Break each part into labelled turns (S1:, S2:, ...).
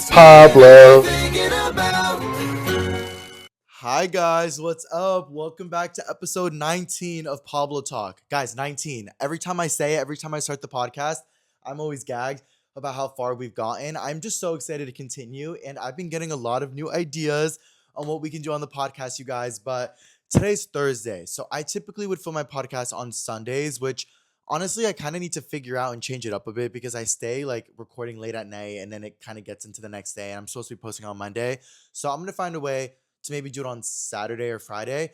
S1: Pablo.
S2: Hi guys, what's up? Welcome back to episode 19 of Pablo Talk. Guys, 19. Every time I say it, every time I start the podcast, I'm always gagged about how far we've gotten. I'm just so excited to continue, and I've been getting a lot of new ideas on what we can do on the podcast, you guys. But today's Thursday, so I typically would film my podcast on Sundays, which honestly I kind of need to figure out and change it up a bit because I stay like recording late at night and then it kind of gets into the next day, and I'm supposed to be posting on Monday. So I'm gonna find a way to maybe do it on Saturday or Friday.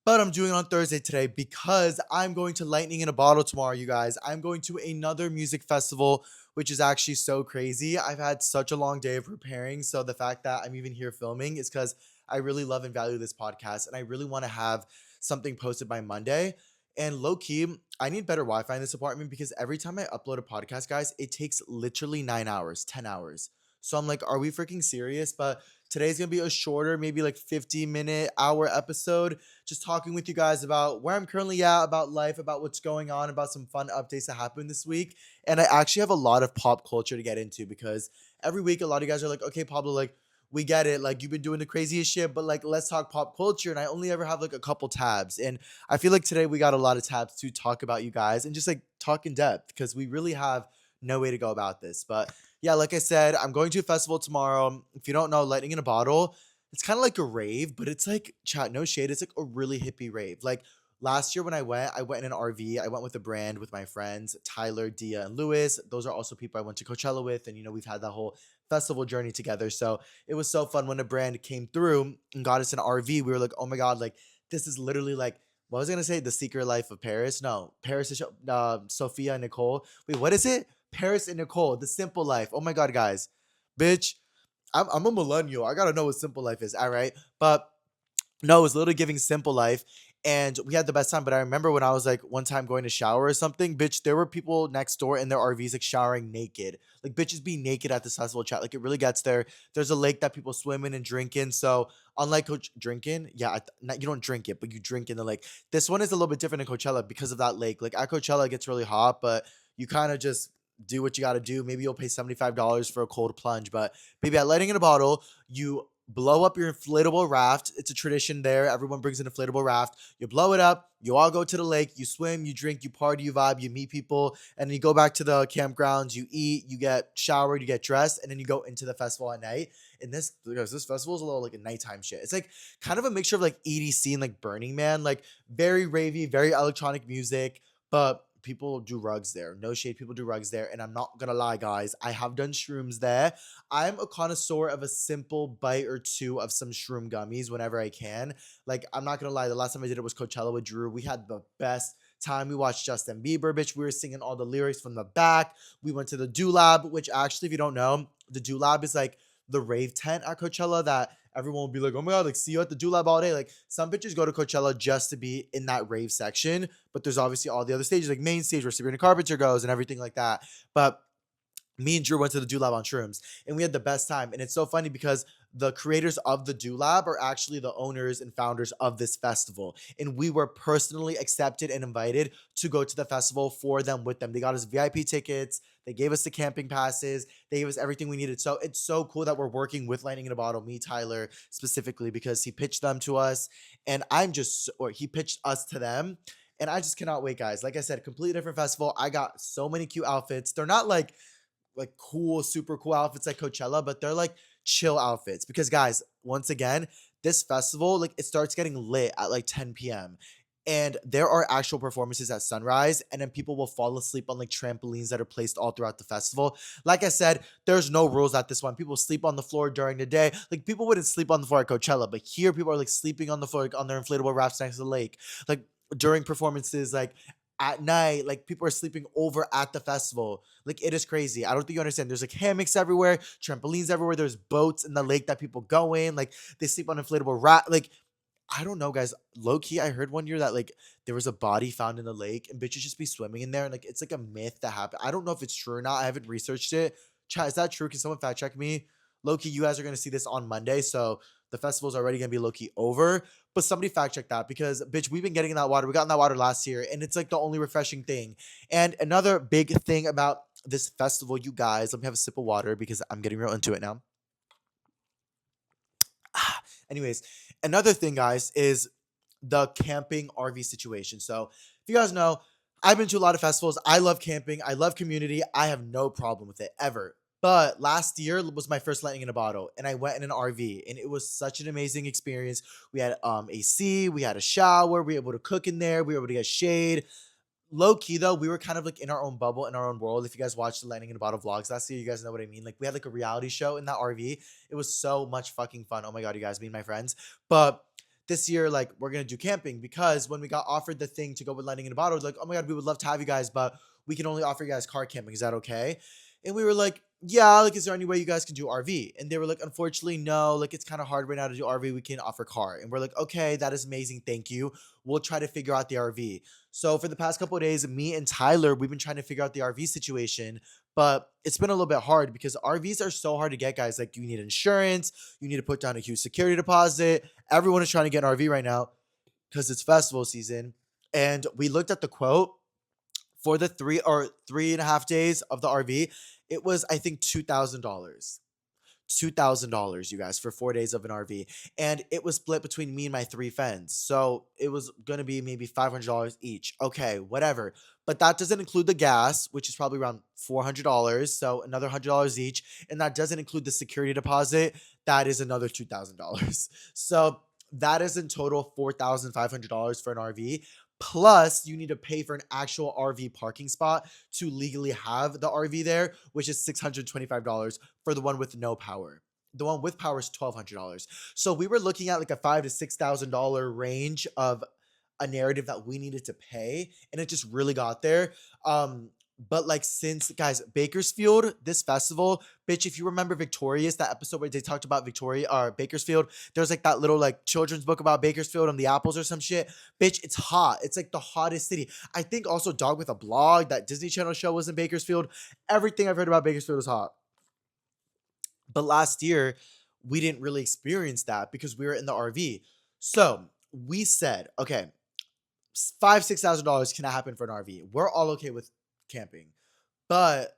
S2: But I'm doing it on Thursday today because I'm going to Lightning in a Bottle tomorrow, you guys. I'm going to another music festival, which is actually so crazy. I've had such a long day of preparing. So the fact that I'm even here filming is because I really love and value this podcast. And I really want to have something posted by Monday. And low key, I need better Wi Fi in this apartment because every time I upload a podcast, guys, it takes literally 9 hours, 10 hours. So I'm like, are we freaking serious? But today's gonna be a shorter, maybe like 50-minute, hour episode, just talking with you guys about where I'm currently at, about life, about what's going on, about some fun updates that happened this week. And I actually have a lot of pop culture to get into because every week a lot of you guys are like, okay, Pablo, like we get it, like you've been doing the craziest shit, but like let's talk pop culture. And I only ever have like a couple tabs. And I feel like today we got a lot of tabs to talk about you guys and just like talk in depth because we really have no way to go about this. But yeah, like I said, I'm going to a festival tomorrow. If you don't know, Lightning in a Bottle, it's kind of like a rave, but it's like, chat, no shade, it's like a really hippie rave. Like last year when I went in an RV. I went with a brand with my friends, Tyler, Dia, and Lewis. Those are also people I went to Coachella with. And, we've had that whole festival journey together. So it was so fun when a brand came through and got us an RV. We were like, oh my God, like this is literally like, what was I gonna say? The Secret Life of Paris? No, Paris is Sophia and Nicole. Wait, what is it? Paris and Nicole, The Simple Life. Oh my God, guys. Bitch, I'm a millennial. I gotta know what Simple Life is. All right. But no, it was literally giving Simple Life. And we had the best time. But I remember when I was like one time going to shower or something, bitch, there were people next door in their RVs like showering naked. Like bitches be naked at this festival chat. Like it really gets there. There's a lake that people swim in and drink in. So unlike Coach drinking, yeah, not, you don't drink it, but you drink in the lake. This one is a little bit different in Coachella because of that lake. Like at Coachella, it gets really hot, but you kind of just do what you got to do. Maybe you'll pay $75 for a cold plunge, but maybe at Lighting in a Bottle, you blow up your inflatable raft. It's a tradition there. Everyone brings an inflatable raft. You blow it up. You all go to the lake. You swim, you drink, you party, you vibe, you meet people, and then you go back to the campgrounds. You eat, you get showered, you get dressed, and then you go into the festival at night. And this festival is a little like a nighttime shit. It's like kind of a mixture of like EDC and like Burning Man, like very ravey, very electronic music, but people do rugs there. No shade, people do rugs there. And I'm not gonna lie, guys, I have done shrooms there. I'm a connoisseur of a simple bite or two of some shroom gummies whenever I can. Like, I'm not gonna lie, the last time I did it was Coachella with Drew. We had the best time. We watched Justin Bieber, bitch. We were singing all the lyrics from the back. We went to the Do Lab, which actually, if you don't know, the Do Lab is like the rave tent at Coachella that everyone will be like, oh my God, like, see you at the Do Lab all day. Like, some bitches go to Coachella just to be in that rave section, but there's obviously all the other stages, like main stage where Sabrina Carpenter goes and everything like that. But me and Drew went to the Do Lab on shrooms and we had the best time. And it's so funny because the creators of the Do Lab are actually the owners and founders of this festival. And we were personally accepted and invited to go to the festival for them with them. They got us VIP tickets. They gave us the camping passes. They gave us everything we needed. So it's so cool that we're working with Lightning in a Bottle, me, Tyler, specifically, because he pitched them to us. And or he pitched us to them. And I just cannot wait, guys. Like I said, completely different festival. I got so many cute outfits. They're not like cool, super cool outfits like Coachella, but they're like chill outfits. Because guys, once again, this festival, like it starts getting lit at like 10 p.m. And there are actual performances at sunrise, and then people will fall asleep on like trampolines that are placed all throughout the festival. Like I said, there's no rules at this one. People sleep on the floor during the day. Like people wouldn't sleep on the floor at Coachella, but here people are like sleeping on the floor, like, on their inflatable rafts next to the lake. Like during performances, like at night, like people are sleeping over at the festival. Like it is crazy. I don't think you understand. There's like hammocks everywhere, trampolines everywhere. There's boats in the lake that people go in. Like they sleep on inflatable rat. Like I don't know, guys. Low key, I heard one year that like there was a body found in the lake and bitches just be swimming in there, and like it's like a myth that happened. I don't know if it's true or not. I haven't researched it. Chat, is that true? Can someone fact check me? Low key, you guys are gonna see this on Monday, so the festival's already gonna be low key over. But somebody fact check that because bitch, we've been getting in that water. We got in that water last year, and it's like the only refreshing thing. And another big thing about this festival, you guys, let me have a sip of water because I'm getting real into it now. Anyways, another thing, guys, is the camping RV situation. So, if you guys know, I've been to a lot of festivals. I love camping. I love community. I have no problem with it ever. But last year was my first lightning in a bottle, and I went in an RV, and it was such an amazing experience. We had AC, we had a shower, we were able to cook in there, we were able to get shade. Low key though, we were kind of like in our own bubble, in our own world. If you guys watched the Lightning in a Bottle vlogs last year, you guys know what I mean. Like we had like a reality show in that RV. It was so much fucking fun. Oh my god, you guys, me and my friends. But this year, like we're gonna do camping because when we got offered the thing to go with Lightning in a Bottle, like, oh my god, we would love to have you guys, but we can only offer you guys car camping. Is that okay? And we were like, yeah, like, is there any way you guys can do RV? And they were like, unfortunately, no, like it's kind of hard right now to do RV. We can offer car. And we're like, okay, that is amazing. Thank you. We'll try to figure out the RV. So for the past couple of days, me and Tyler, we've been trying to figure out the RV situation, but it's been a little bit hard because RVs are so hard to get, guys. Like you need insurance, you need to put down a huge security deposit. Everyone is trying to get an RV right now because it's festival season. And we looked at the quote for the 3.5 days of the RV. It was, I think, $2,000. $2,000, you guys, for 4 days of an RV. And it was split between me and my three friends. So it was going to be maybe $500 each. Okay, whatever. But that doesn't include the gas, which is probably around $400. So another $100 each. And that doesn't include the security deposit. That is another $2,000. So that is in total $4,500 for an RV. Plus, you need to pay for an actual RV parking spot to legally have the RV there, which is $625 for the one with no power. The one with power is $1,200. So we were looking at like a $5,000 to $6,000 range of a narrative that we needed to pay, and it just really got there. But like since guys, Bakersfield, this festival, bitch, if you remember Victorious, that episode where they talked about Victoria or Bakersfield, there's like that little like children's book about Bakersfield and the apples or some shit. Bitch, it's hot. It's like the hottest city. I think also Dog with a Blog, that Disney Channel show was in Bakersfield. Everything I've heard about Bakersfield is hot. But last year, we didn't really experience that because we were in the RV. So we said, okay, $6,000 cannot happen for an RV. We're all okay with camping, but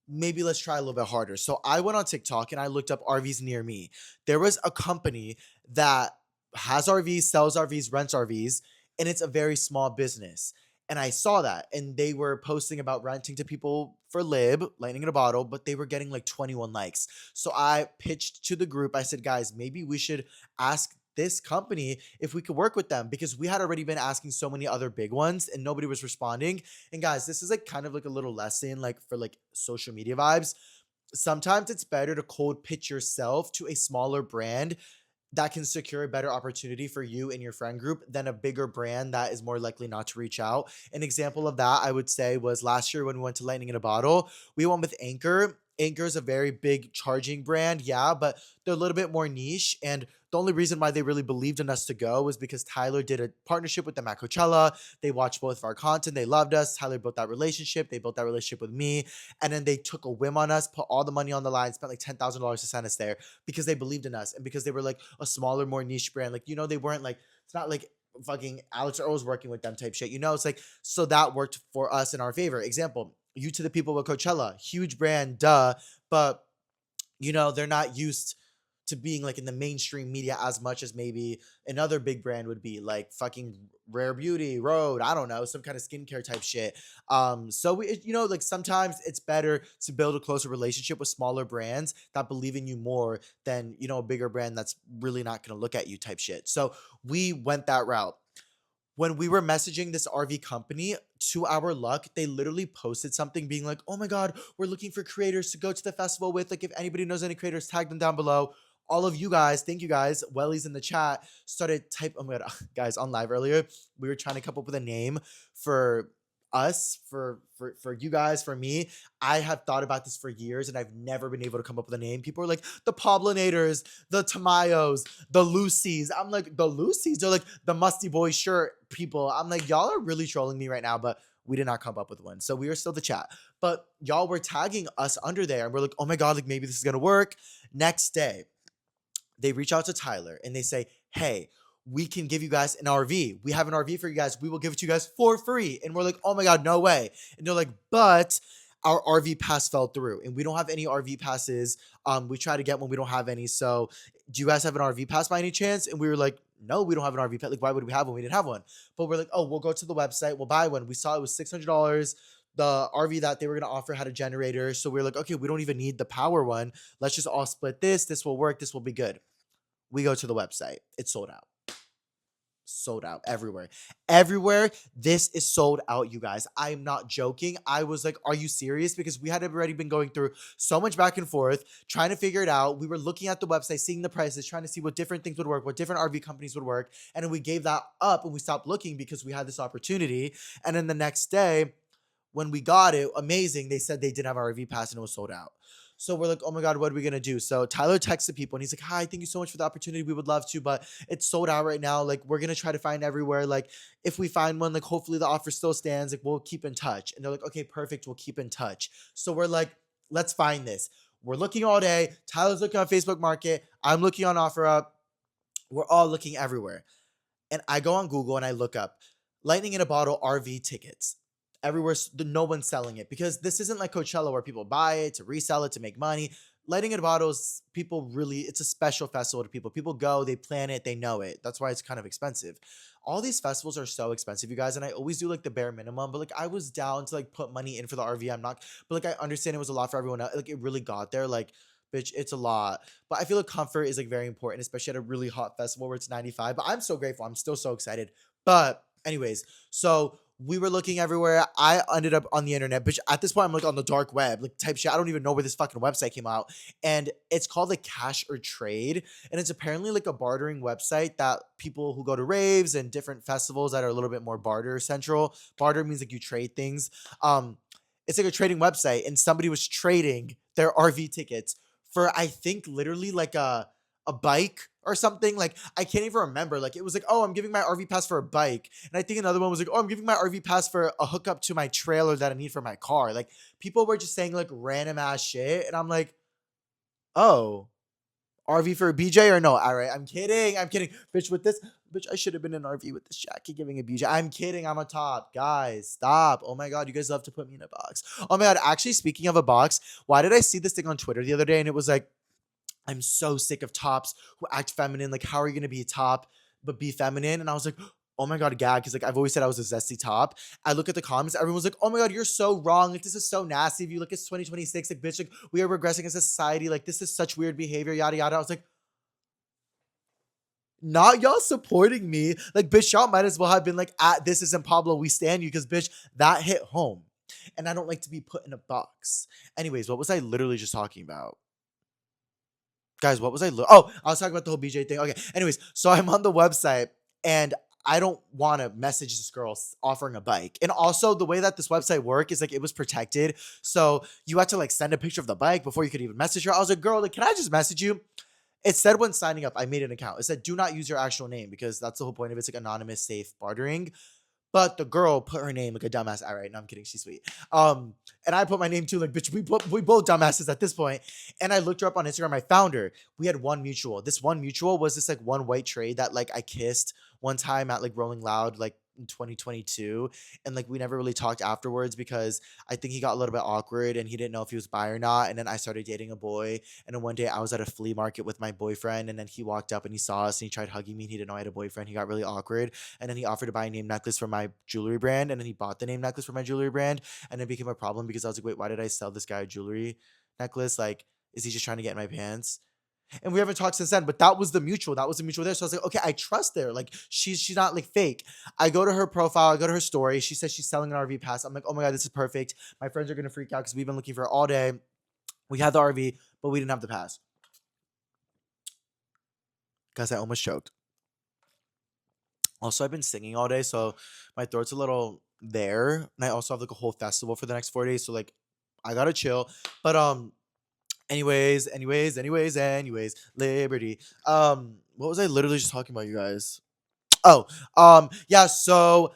S2: maybe let's try a little bit harder. So I went on TikTok and I looked up RVs near me. There was a company that has RVs, sells RVs, rents RVs, and it's a very small business. And I saw that, and they were posting about renting to people for lightning in a bottle, but they were getting like 21 likes. So I pitched to the group. I said, guys, maybe we should ask this company if we could work with them because we had already been asking so many other big ones and nobody was responding. And guys, this is like kind of like a little lesson like for like social media vibes. Sometimes it's better to cold pitch yourself to a smaller brand that can secure a better opportunity for you and your friend group than a bigger brand that is more likely not to reach out. An example of that I would say was last year when we went to Lightning in a Bottle. We went with Anchor. Anchor is a very big charging brand, yeah, but they're a little bit more niche. And the only reason why they really believed in us to go was because Tyler did a partnership with them at Coachella. They watched both of our content. They loved us. Tyler built that relationship. They built that relationship with me. And then they took a whim on us, put all the money on the line, spent like $10,000 to send us there because they believed in us and because they were like a smaller, more niche brand. Like, they weren't like, it's not like fucking Alex Earl was working with them type shit. It's like, so that worked for us in our favor. Example, you to the people with Coachella, huge brand, duh. But, they're not used to being like in the mainstream media as much as maybe another big brand would be, like fucking Rare Beauty, Rode, I don't know, some kind of skincare type shit. So like sometimes it's better to build a closer relationship with smaller brands that believe in you more than, a bigger brand that's really not going to look at you type shit. So we went that route. When we were messaging this RV company, to our luck, they literally posted something being like, oh my God, we're looking for creators to go to the festival with. Like, if anybody knows any creators, tag them down below. All of you guys, thank you guys. Wellies in the chat started oh my God, guys, on live earlier, we were trying to come up with a name for us, for you guys, for me. I have thought about this for years and I've never been able to come up with a name. People are like the Pablonators, the Tamayos, the Lucys. I'm like, the Lucys? They're like the Musty Boy shirt people. I'm like, y'all are really trolling me right now, but we did not come up with one. So we are still the chat. But y'all were tagging us under there and we're like, oh my God, like maybe this is gonna work. Next day, they reach out to Tyler and they say, hey, we can give you guys an RV. We have an RV for you guys. We will give it to you guys for free. And we're like, oh my God, no way. And they're like, but our RV pass fell through and we don't have any RV passes. We try to get one. We don't have any. So do you guys have an RV pass by any chance? And we were like, no, we don't have an RV pass. Like, why would we have one? We didn't have one. But we're like, oh, we'll go to the website, we'll buy one. We saw it was $600. The RV that they were gonna offer had a generator, so we are like, okay, we don't even need the power one. Let's just all split this. This will work. This will be good. We go to the website. It's sold out. Sold out everywhere. Everywhere. This is sold out, you guys. I'm not joking. I was like, are you serious? Because we had already been going through so much back and forth, trying to figure it out. We were looking at the website, seeing the prices, trying to see what different things would work, what different RV companies would work. And then we gave that up and we stopped looking because we had this opportunity. And then the next day, when we got it, amazing, they said they didn't have our RV pass and it was sold out. So we're like, oh my God, what are we going to do? So Tyler texted people and he's like, hi, thank you so much for the opportunity. We would love to, but it's sold out right now. Like, we're going to try to find everywhere. Like, if we find one, like, hopefully the offer still stands. Like, we'll keep in touch. And they're like, okay, perfect. We'll keep in touch. So we're like, let's find this. We're looking all day. Tyler's looking on Facebook Market. I'm looking on OfferUp. We're all looking everywhere. And I go on Google and I look up lightning in a bottle RV tickets. Everywhere, no one's selling it because this isn't like Coachella where people buy it to resell it to make money. Lightning in bottles, people really, it's a special festival to people. People go, they plan it, they know it. That's why it's kind of expensive. All these festivals are so expensive, you guys, and I always do like the bare minimum. But like, I was down to like put money in for the RV. I'm not, but like, I understand it was a lot for everyone else. Like, it really got there. Like, bitch, it's a lot. But I feel like comfort is like very important, especially at a really hot festival where it's 95. But I'm so grateful. I'm still so excited. But anyways, so we were looking everywhere. I ended up on the internet, bitch. At this point, I'm like on the dark web, like type shit. I don't even know where this fucking website came out. And it's called like Cash or Trade. And it's apparently like a bartering website that people who go to raves and different festivals that are a little bit more barter central. Barter means like you trade things. It's like a trading website, and somebody was trading their RV tickets for, I think, literally like a bike or something. Like, I can't even remember. Like, it was like, oh, I'm giving my RV pass for a bike. And I think another one was like, oh, I'm giving my RV pass for a hookup to my trailer that I need for my car. Like, people were just saying like random ass shit. And I'm like, oh, RV for a BJ or no? All right, I'm kidding. I'm kidding. Bitch, with this, bitch, I should have been in RV with this jacket giving a BJ. I'm kidding. I'm a top. Guys, stop. Oh my God, you guys love to put me in a box. Oh my God, actually, speaking of a box, why did I see this thing on Twitter the other day? And it was like, I'm so sick of tops who act feminine. Like, how are you gonna be a top but be feminine? And I was like, oh my God, gag. Because like, I've always said I was a zesty top. I look at the comments, everyone's like, oh my God, you're so wrong. Like, this is so nasty. If you look, it's 2026. Like, bitch, like, we are regressing as a society. Like, this is such weird behavior, yada yada. I was like, not y'all supporting me. Like, bitch, y'all might as well have been like, at This Isn't Pablo, we stand you, because bitch, that hit home. And I don't like to be put in a box. Anyways, what was I literally just talking about? Guys, what was oh, I was talking about the whole BJ thing. Okay. Anyways, so I'm on the website and I don't want to message this girl offering a bike. And also, the way that this website worked is like, it was protected. So you had to like send a picture of the bike before you could even message her. I was like, girl, like, can I just message you? It said when signing up, I made an account. It said, do not use your actual name, because that's the whole point of it. It's like anonymous, safe bartering. But the girl put her name like a dumbass. All right, no, I'm kidding. She's sweet. And I put my name too. Like, bitch, we both dumbasses at this point. And I looked her up on Instagram. I found her. We had one mutual. This one mutual was this like one white trade that like I kissed one time at like Rolling Loud, like in 2022. And like, we never really talked afterwards because I think he got a little bit awkward and he didn't know if he was bi or not. And then I started dating a boy. And then one day I was at a flea market with my boyfriend, and then he walked up and he saw us and he tried hugging me and he didn't know I had a boyfriend. He got really awkward. And then he offered to buy a name necklace for my jewelry brand. And then he bought the name necklace for my jewelry brand. And it became a problem because I was like, wait, why did I sell this guy a jewelry necklace? Like, is he just trying to get in my pants? And we haven't talked since then, but that was the mutual. That was the mutual there. So I was like, okay, I trust her. Like, she's not like fake. I go to her profile, I go to her story. She says she's selling an RV pass. I'm like, oh my God, this is perfect. My friends are gonna freak out because we've been looking for it all day. We had the RV, but we didn't have the pass. Guys, I almost choked. Also, I've been singing all day, so my throat's a little there. And I also have like a whole festival for the next 4 days. So like, I gotta chill. But anyways, Liberty. What was I literally just talking about, you guys? Oh, yeah, so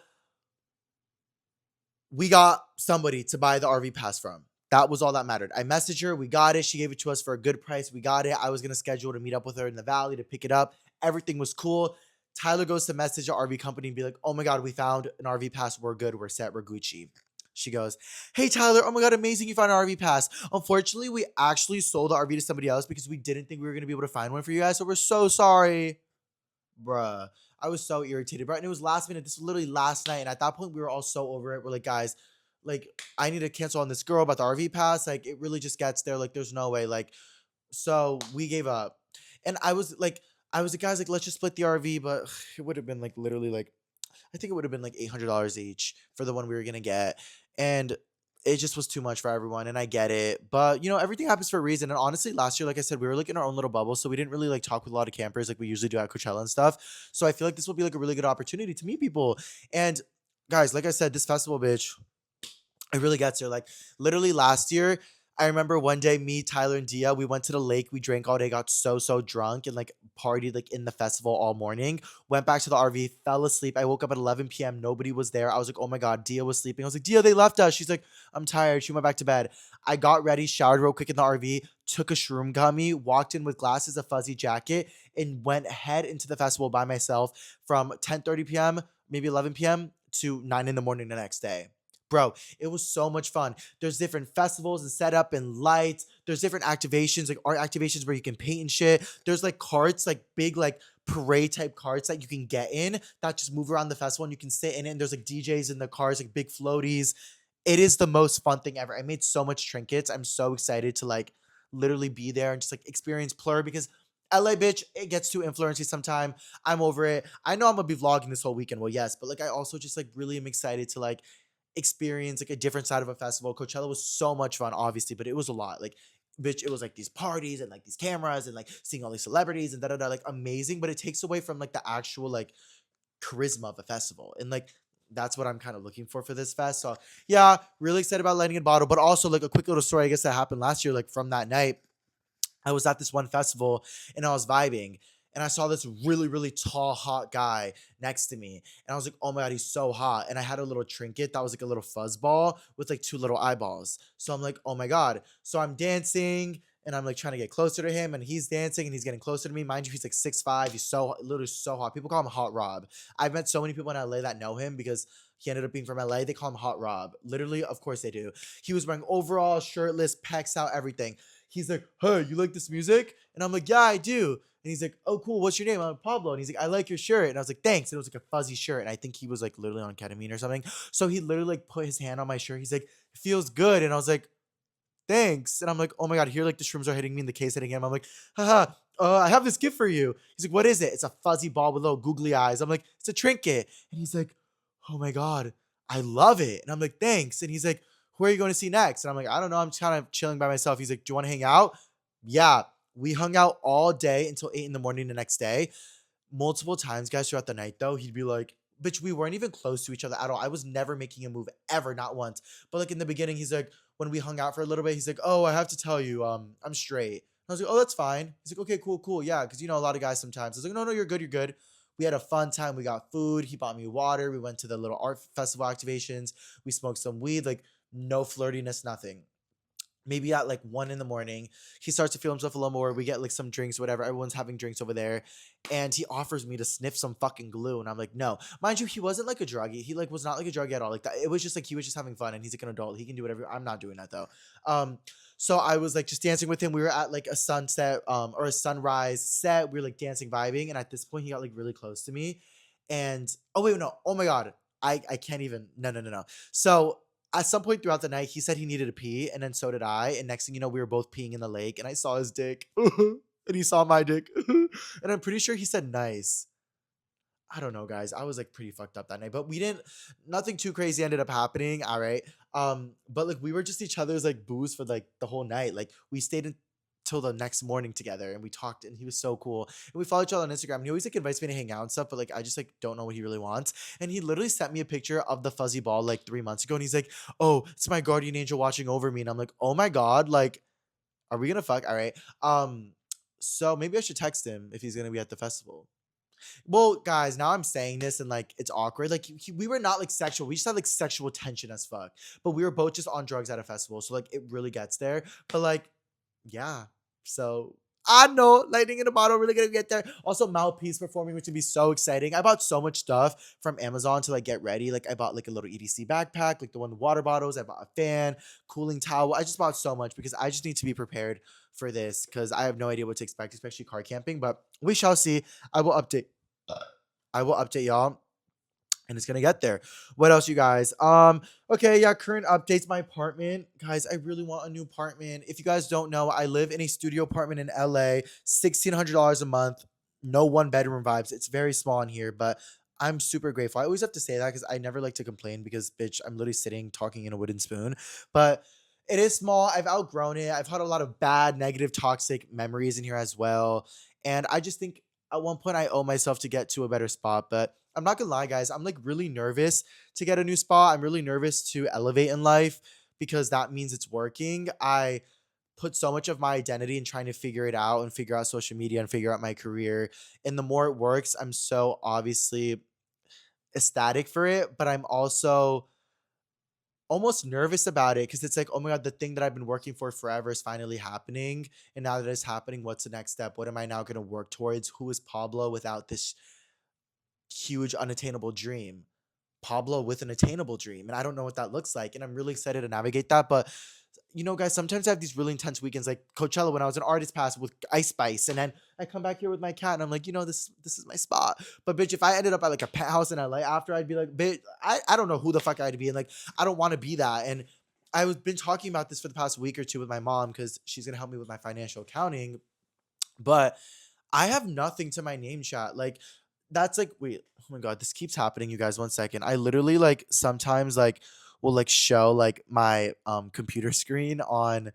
S2: we got somebody to buy the RV pass from. That was all that mattered. I messaged her, we got it. She gave it to us for a good price. We got it. I was gonna schedule to meet up with her in the valley to pick it up. Everything was cool. Tyler goes to message the RV company and be like, oh my God, we found an RV pass. We're good. We're set. We're Gucci. She goes, "Hey Tyler, oh my god, amazing! You found an RV pass. Unfortunately, we actually sold the RV to somebody else because we didn't think we were gonna be able to find one for you guys. So we're so sorry, bruh." I was so irritated, bro. And it was last minute. This was literally last night, and at that point, we were all so over it. We're like, guys, like, I need to cancel on this girl about the RV pass. Like, it really just gets there. Like, there's no way. Like, so we gave up, and I was like, guys, like, let's just split the RV, but it would have been like literally like I think it would have been like $800 each for the one we were gonna get, and it just was too much for everyone. And I get it, but everything happens for a reason. And honestly, last year, like I said, we were like in our own little bubble, so we didn't really like talk with a lot of campers like we usually do at Coachella and stuff. So I feel like this will be like a really good opportunity to meet people. And guys, like I said, this festival, bitch, it really gets her. Like literally last year, I remember one day, me, Tyler, and Dia, we went to the lake. We drank all day, got so drunk, and like partied like in the festival all morning. Went back to the RV, fell asleep. I woke up at 11 p.m. Nobody was there. I was like, oh my god, Dia was sleeping. I was like, Dia, they left us. She's like, I'm tired. She went back to bed. I got ready, showered real quick in the RV, took a shroom gummy, walked in with glasses, a fuzzy jacket, and went head into the festival by myself from 10:30 p.m., maybe 11 p.m. to 9 in the morning the next day. Bro, it was so much fun. There's different festivals and setup and lights. There's different activations, like art activations where you can paint and shit. There's like carts, like big like parade type carts that you can get in that just move around the festival and you can sit in it. And there's like DJs in the cars, like big floaties. It is the most fun thing ever. I made so much trinkets. I'm so excited to like literally be there and just like experience Plur because LA, bitch, it gets too influencey sometime. I'm over it. I know I'm gonna be vlogging this whole weekend. Well, yes, but like I also just like really am excited to like experience like a different side of a festival. Coachella was so much fun, obviously, but it was a lot. Like, bitch, it was like these parties and like these cameras and like seeing all these celebrities and da da da, like amazing. But it takes away from like the actual like charisma of a festival, and like that's what I'm kind of looking for this fest. So yeah, really excited about Lightning in Bottle, but also like a quick little story I guess that happened last year. Like from that night, I was at this one festival and I was vibing. And I saw this really, really tall, hot guy next to me. And I was like, oh my God, he's so hot. And I had a little trinket that was like a little fuzz ball with like two little eyeballs. So I'm like, oh my God. So I'm dancing and I'm like trying to get closer to him. And he's dancing and he's getting closer to me. Mind you, he's like 6'5". He's so literally so hot. People call him Hot Rob. I've met so many people in LA that know him because he ended up being from LA. They call him Hot Rob. Literally, of course they do. He was wearing overalls, shirtless, pecs out, everything. He's like, hey, you like this music? And I'm like, yeah, I do. And he's like, oh, cool. What's your name? I'm Pablo. And he's like, I like your shirt. And I was like, thanks. And it was like a fuzzy shirt. And I think he was like literally on ketamine or something. So he literally like put his hand on my shirt. He's like, it feels good. And I was like, thanks. And I'm like, oh my God, here like the shrooms are hitting me in the case hitting him. I'm like, haha, I have this gift for you. He's like, what is it? It's a fuzzy ball with little googly eyes. I'm like, it's a trinket. And he's like, oh my God, I love it. And I'm like, thanks. And he's like, who are you going to see next? And I'm like, I don't know. I'm just kind of chilling by myself. He's like, do you want to hang out? Yeah. We hung out all day until 8 in the morning the next day. Multiple times, guys, throughout the night, though, he'd be like, bitch, we weren't even close to each other at all. I was never making a move ever, not once. But like in the beginning, he's like, when we hung out for a little bit, he's like, oh, I have to tell you, I'm straight. I was like, oh, that's fine. He's like, okay, cool. Yeah, because a lot of guys sometimes. I was like, no, you're good, you're good. We had a fun time. We got food. He bought me water. We went to the little art festival activations. We smoked some weed, like no flirtiness, nothing. Maybe at like 1 in the morning, he starts to feel himself a little more. We get like some drinks, whatever. Everyone's having drinks over there. And he offers me to sniff some fucking glue. And I'm like, no. Mind you, he wasn't like a druggie. He like was not like a druggie at all. Like that. It was just like he was just having fun and he's like an adult. He can do whatever. I'm not doing that though. So I was like just dancing with him. We were at like a sunset or a sunrise set. We were like dancing, vibing. And at this point, he got like really close to me. And oh wait, no. Oh my God. I can't even. No. So at some point throughout the night, he said he needed to pee, and then so did I. And next thing you know, we were both peeing in the lake, and I saw his dick, and he saw my dick, and I'm pretty sure he said nice. I don't know, guys. I was like pretty fucked up that night, but we didn't. Nothing too crazy ended up happening. All right. But like we were just each other's like booze for like the whole night. Like we stayed until the next morning together, and we talked, and he was so cool. And we follow each other on Instagram. And he always like invites me to hang out and stuff, but like I just like don't know what he really wants. And he literally sent me a picture of the fuzzy ball like 3 months ago, and he's like, "Oh, it's my guardian angel watching over me." And I'm like, "Oh my God, like, are we gonna fuck?" All right. So maybe I should text him if he's gonna be at the festival. Well, guys, now I'm saying this and like it's awkward. Like we were not like sexual. We just had like sexual tension as fuck. But we were both just on drugs at a festival, so like it really gets there. But like, yeah. So I know, lightning in a bottle, really gonna get there. Also, mouthpiece performing, which would be so exciting. I bought so much stuff from Amazon to like get ready. Like I bought like a little EDC backpack, like the one with water bottles. I bought a fan, cooling towel. I just bought so much because I just need to be prepared for this because I have no idea what to expect, especially car camping. But we shall see. I will update. I will update y'all and it's gonna get there. What else, you guys? Okay, yeah, current updates. My apartment, guys. I really want a new apartment. If you guys don't know, I live in a studio apartment in LA, $1,600 a month. No one bedroom vibes. It's very small in here, but I'm super grateful. I always have to say that because I never like to complain because, bitch, I'm literally sitting talking in a wooden spoon. But it is small. I've outgrown it. I've had a lot of bad, negative, toxic memories in here as well. And I just think at one point I owe myself to get to a better spot. But I'm not gonna lie, guys. I'm like really nervous to get a new spot. I'm really nervous to elevate in life because that means it's working. I put so much of my identity in trying to figure it out and figure out social media and figure out my career. And the more it works, I'm so obviously ecstatic for it, but I'm also almost nervous about it because it's like, oh my God, the thing that I've been working for forever is finally happening. And now that it's happening, what's the next step? What am I now going to work towards? Who is Pablo without this huge, unattainable dream? Pablo with an attainable dream. And I don't know what that looks like. And I'm really excited to navigate that. But guys, sometimes I have these really intense weekends, like Coachella when I was an artist pass with Ice Spice, and then I come back here with my cat, and I'm like, this is my spot. But bitch, if I ended up at like a penthouse in LA after, I'd be like, bitch, I don't know who the fuck I'd be, and like I don't want to be that. And I was been talking about this for the past week or two with my mom because she's gonna help me with my financial accounting, but I have nothing to my name, chat. Like, that's like, wait, oh my God, this keeps happening, you guys. 1 second. I literally like sometimes like will like show like my computer screen on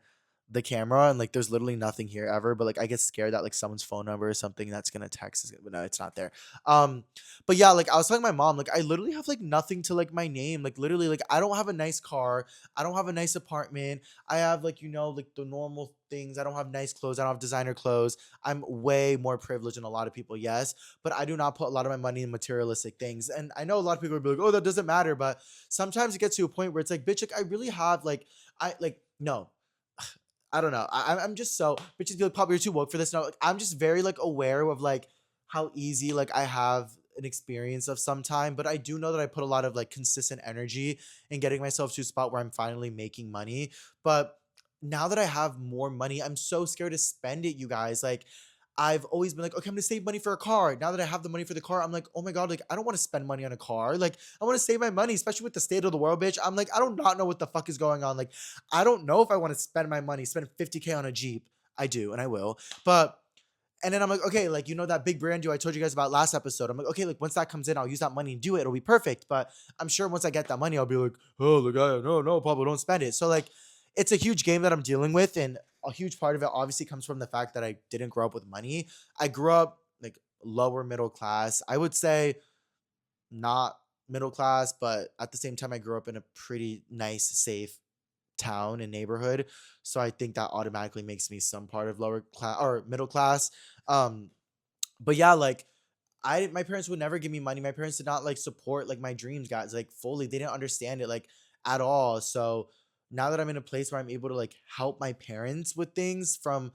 S2: the camera and like there's literally nothing here ever, but like I get scared that like someone's phone number or something that's gonna text but no, it's not there. um but yeah, like I was telling my mom, like I literally have like nothing to like my name, like literally, like I don't have a nice car, I don't have a nice apartment, I have like like the normal things, I don't have nice clothes, I don't have designer clothes. I'm way more privileged than a lot of people, yes, but I do not put a lot of my money in materialistic things. And I know a lot of people will be like, oh, that doesn't matter, but sometimes it gets to a point where it's like, bitch, like I really have like, I like no, I don't know. I'm just so, bitches be like, Pop, you're too woke for this. No, like I'm just very like aware of like how easy like I have an experience of some time, but I do know that I put a lot of like consistent energy in getting myself to a spot where I'm finally making money. But now that I have more money, I'm so scared to spend it, you guys. Like I've always been like, okay, I'm gonna save money for a car. Now that I have the money for the car, I'm like, oh my God, like I don't want to spend money on a car. Like I want to save my money, especially with the state of the world, bitch. I'm like, I don't not know what the fuck is going on. Like, I don't know if I want to spend my money, spend 50K on a Jeep. I do, and I will. But and then I'm like, okay, like that big brand deal I told you guys about last episode. I'm like, okay, like once that comes in, I'll use that money and do it. It'll be perfect. But I'm sure once I get that money, I'll be like, oh, the guy, no, Pablo, don't spend it. So like, it's a huge game that I'm dealing with, and a huge part of it obviously comes from the fact that I didn't grow up with money. I grew up like lower middle class. I would say not middle class, but at the same time, I grew up in a pretty nice, safe town and neighborhood. So I think that automatically makes me some part of lower class or middle class. Um, but yeah, like my parents would never give me money. My parents did not like support like my dreams, guys, like fully. They didn't understand it like at all. So now that I'm in a place where I'm able to like help my parents with things from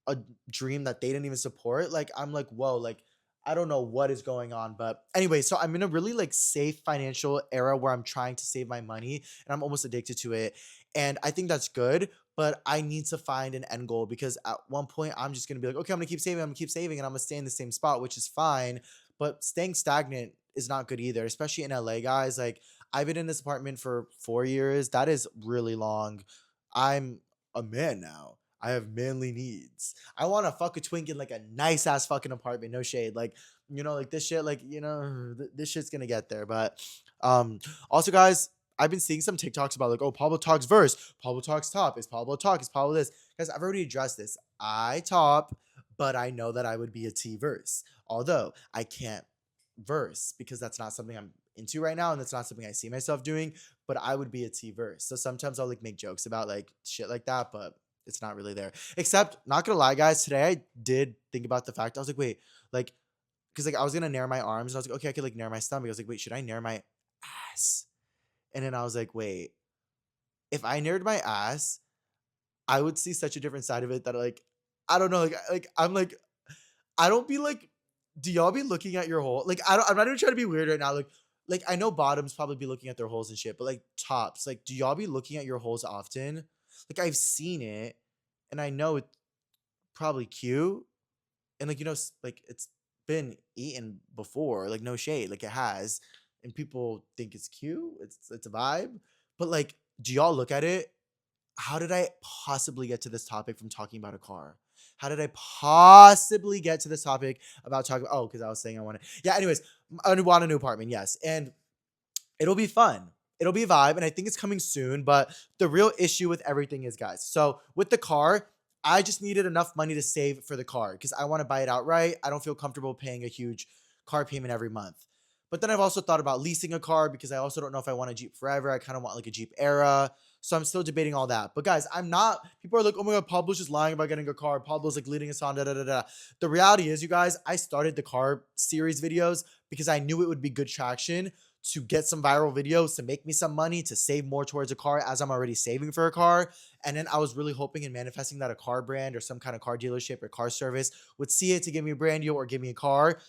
S2: a dream that they didn't even support, like I'm like, whoa, like I don't know what is going on. But anyway, so I'm in a really like safe financial era where I'm trying to save my money and I'm almost addicted to it. And I think that's good, but I need to find an end goal because at one point I'm just gonna be like, okay, I'm gonna keep saving, I'm gonna keep saving, and I'm gonna stay in the same spot, which is fine. But staying stagnant is not good either, especially in LA, guys. Like I've been in this apartment for 4 years. That is really long. I'm a man now. I have manly needs. I want to fuck a twink in like a nice ass fucking apartment. No shade. Like, like this shit, like, this shit's gonna get there. But also, guys, I've been seeing some TikToks about like, oh, Pablo talks verse, Pablo talks top, is Pablo talk, is Pablo this. Guys, I've already addressed this. I top, but I know that I would be a T verse. Although I can't verse because that's not something I'm into right now and that's not something I see myself doing, but I would be a T verse. So sometimes I'll like make jokes about like shit like that, but it's not really there. Except, not gonna lie, guys, today I did think about the fact I was like, wait, like, because like I was gonna narrow my arms and I was like, okay, I could like narrow my stomach. I was like, wait, should I narrow my ass? And then I was like, wait, if I narrowed my ass, I would see such a different side of it that like I don't know, I'm like, I don't be like, do y'all be looking at your hole? Like, I don't, I'm not even trying to be weird right now. Like I know bottoms probably be looking at their holes and shit, but like tops, like, do y'all be looking at your holes often? Like, I've seen it, and I know it's probably cute, and like, like, it's been eaten before, like, no shade, like, it has, and people think it's cute, it's a vibe, but like, do y'all look at it? How did I possibly get to this topic from talking about a car? How did I possibly get to this topic about talking? Oh, because I was saying I want to. Yeah. Anyways, I want a new apartment. Yes, and it'll be fun. It'll be a vibe, and I think it's coming soon. But the real issue with everything is, guys. So with the car, I just needed enough money to save for the car because I want to buy it outright. I don't feel comfortable paying a huge car payment every month. But then I've also thought about leasing a car because I also don't know if I want a Jeep forever. I kind of want like a Jeep Era. So I'm still debating all that. But guys, I'm not. People are like, oh my God, Pablo's just lying about getting a car. Pablo's like leading us on. Da, da, da, da. The reality is, you guys, I started the car series videos because I knew it would be good traction to get some viral videos, to make me some money, to save more towards a car as I'm already saving for a car. And then I was really hoping and manifesting that a car brand or some kind of car dealership or car service would see it to give me a brand deal or give me a car.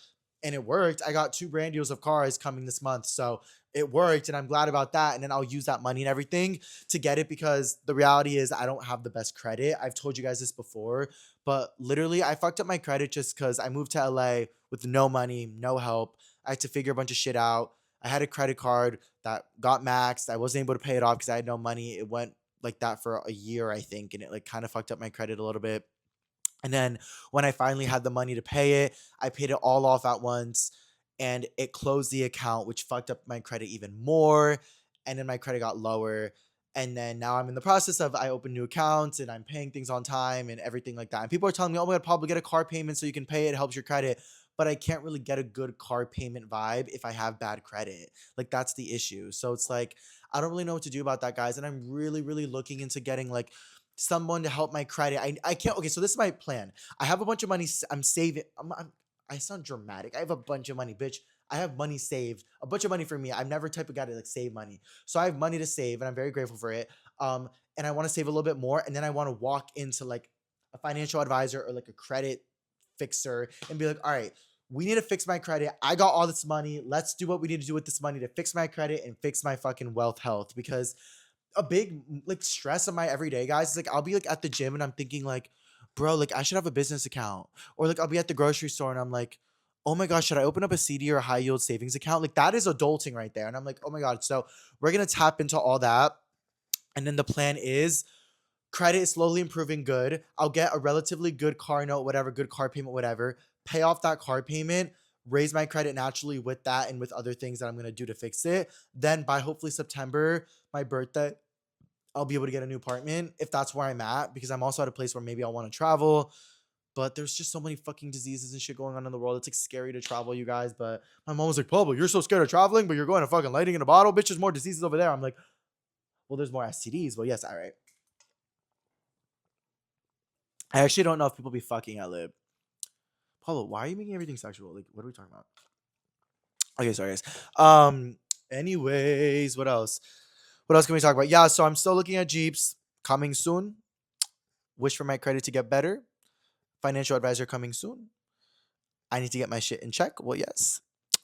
S2: And it worked. I got 2 brand deals of cars coming this month. So it worked, and I'm glad about that. And then I'll use that money and everything to get it, because the reality is I don't have the best credit. I've told you guys this before, but literally I fucked up my credit just because I moved to LA with no money, no help. I had to figure a bunch of shit out. I had a credit card that got maxed. I wasn't able to pay it off because I had no money. It went like that for a year, I think, and it like kind of fucked up my credit a little bit. And then when I finally had the money to pay it, I paid it all off at once, and it closed the account, which fucked up my credit even more. And then my credit got lower. And then now I'm in the process of, I open new accounts and I'm paying things on time and everything like that. And people are telling me, oh my God, probably get a car payment so you can pay it. It helps your credit. But I can't really get a good car payment vibe if I have bad credit. Like, that's the issue. So it's like, I don't really know what to do about that, guys. And I'm really, really looking into getting like someone to help my credit. I can't. Okay, so this is my plan. I have a bunch of money. I'm saving. I sound dramatic. I have a bunch of money, bitch. I have money saved, a bunch of money for me. I'm never type of guy to like save money, so I have money to save, and I'm very grateful for it. And I want to save a little bit more, and then I want to walk into like a financial advisor or like a credit fixer and be like, all right, we need to fix my credit. I got all this money. Let's do what we need to do with this money to fix my credit and fix my fucking wealth health, because a big like stress of my everyday, guys, is like I'll be like at the gym and I'm thinking like, bro, like I should have a business account. Or like I'll be at the grocery store and I'm like, oh my gosh, should I open up a CD or a high yield savings account? Like, that is adulting right there. And I'm like, oh my God. So we're gonna tap into all that. And then the plan is, credit is slowly improving good. I'll get a relatively good car note, whatever, good car payment, whatever. Pay off that car payment, raise my credit naturally with that and with other things that I'm gonna do to fix it. Then by hopefully September, my birthday, I'll be able to get a new apartment if that's where I'm at, because I'm also at a place where maybe I'll want to travel. But there's just so many fucking diseases and shit going on in the world. It's like scary to travel, you guys. But my mom was like, Pablo, you're so scared of traveling, but you're going to fucking lighting in a bottle. Bitch, there's more diseases over there. I'm like, well, there's more STDs. Well, yes, all right. I actually don't know if people be fucking at lib. Pablo, why are you making everything sexual? Like, what are we talking about? Okay, sorry, guys. Anyways, what else? What else can we talk about? Yeah, so I'm still looking at Jeeps coming soon. Wish for my credit to get better. Financial advisor coming soon. I need to get my shit in check. Well, yes.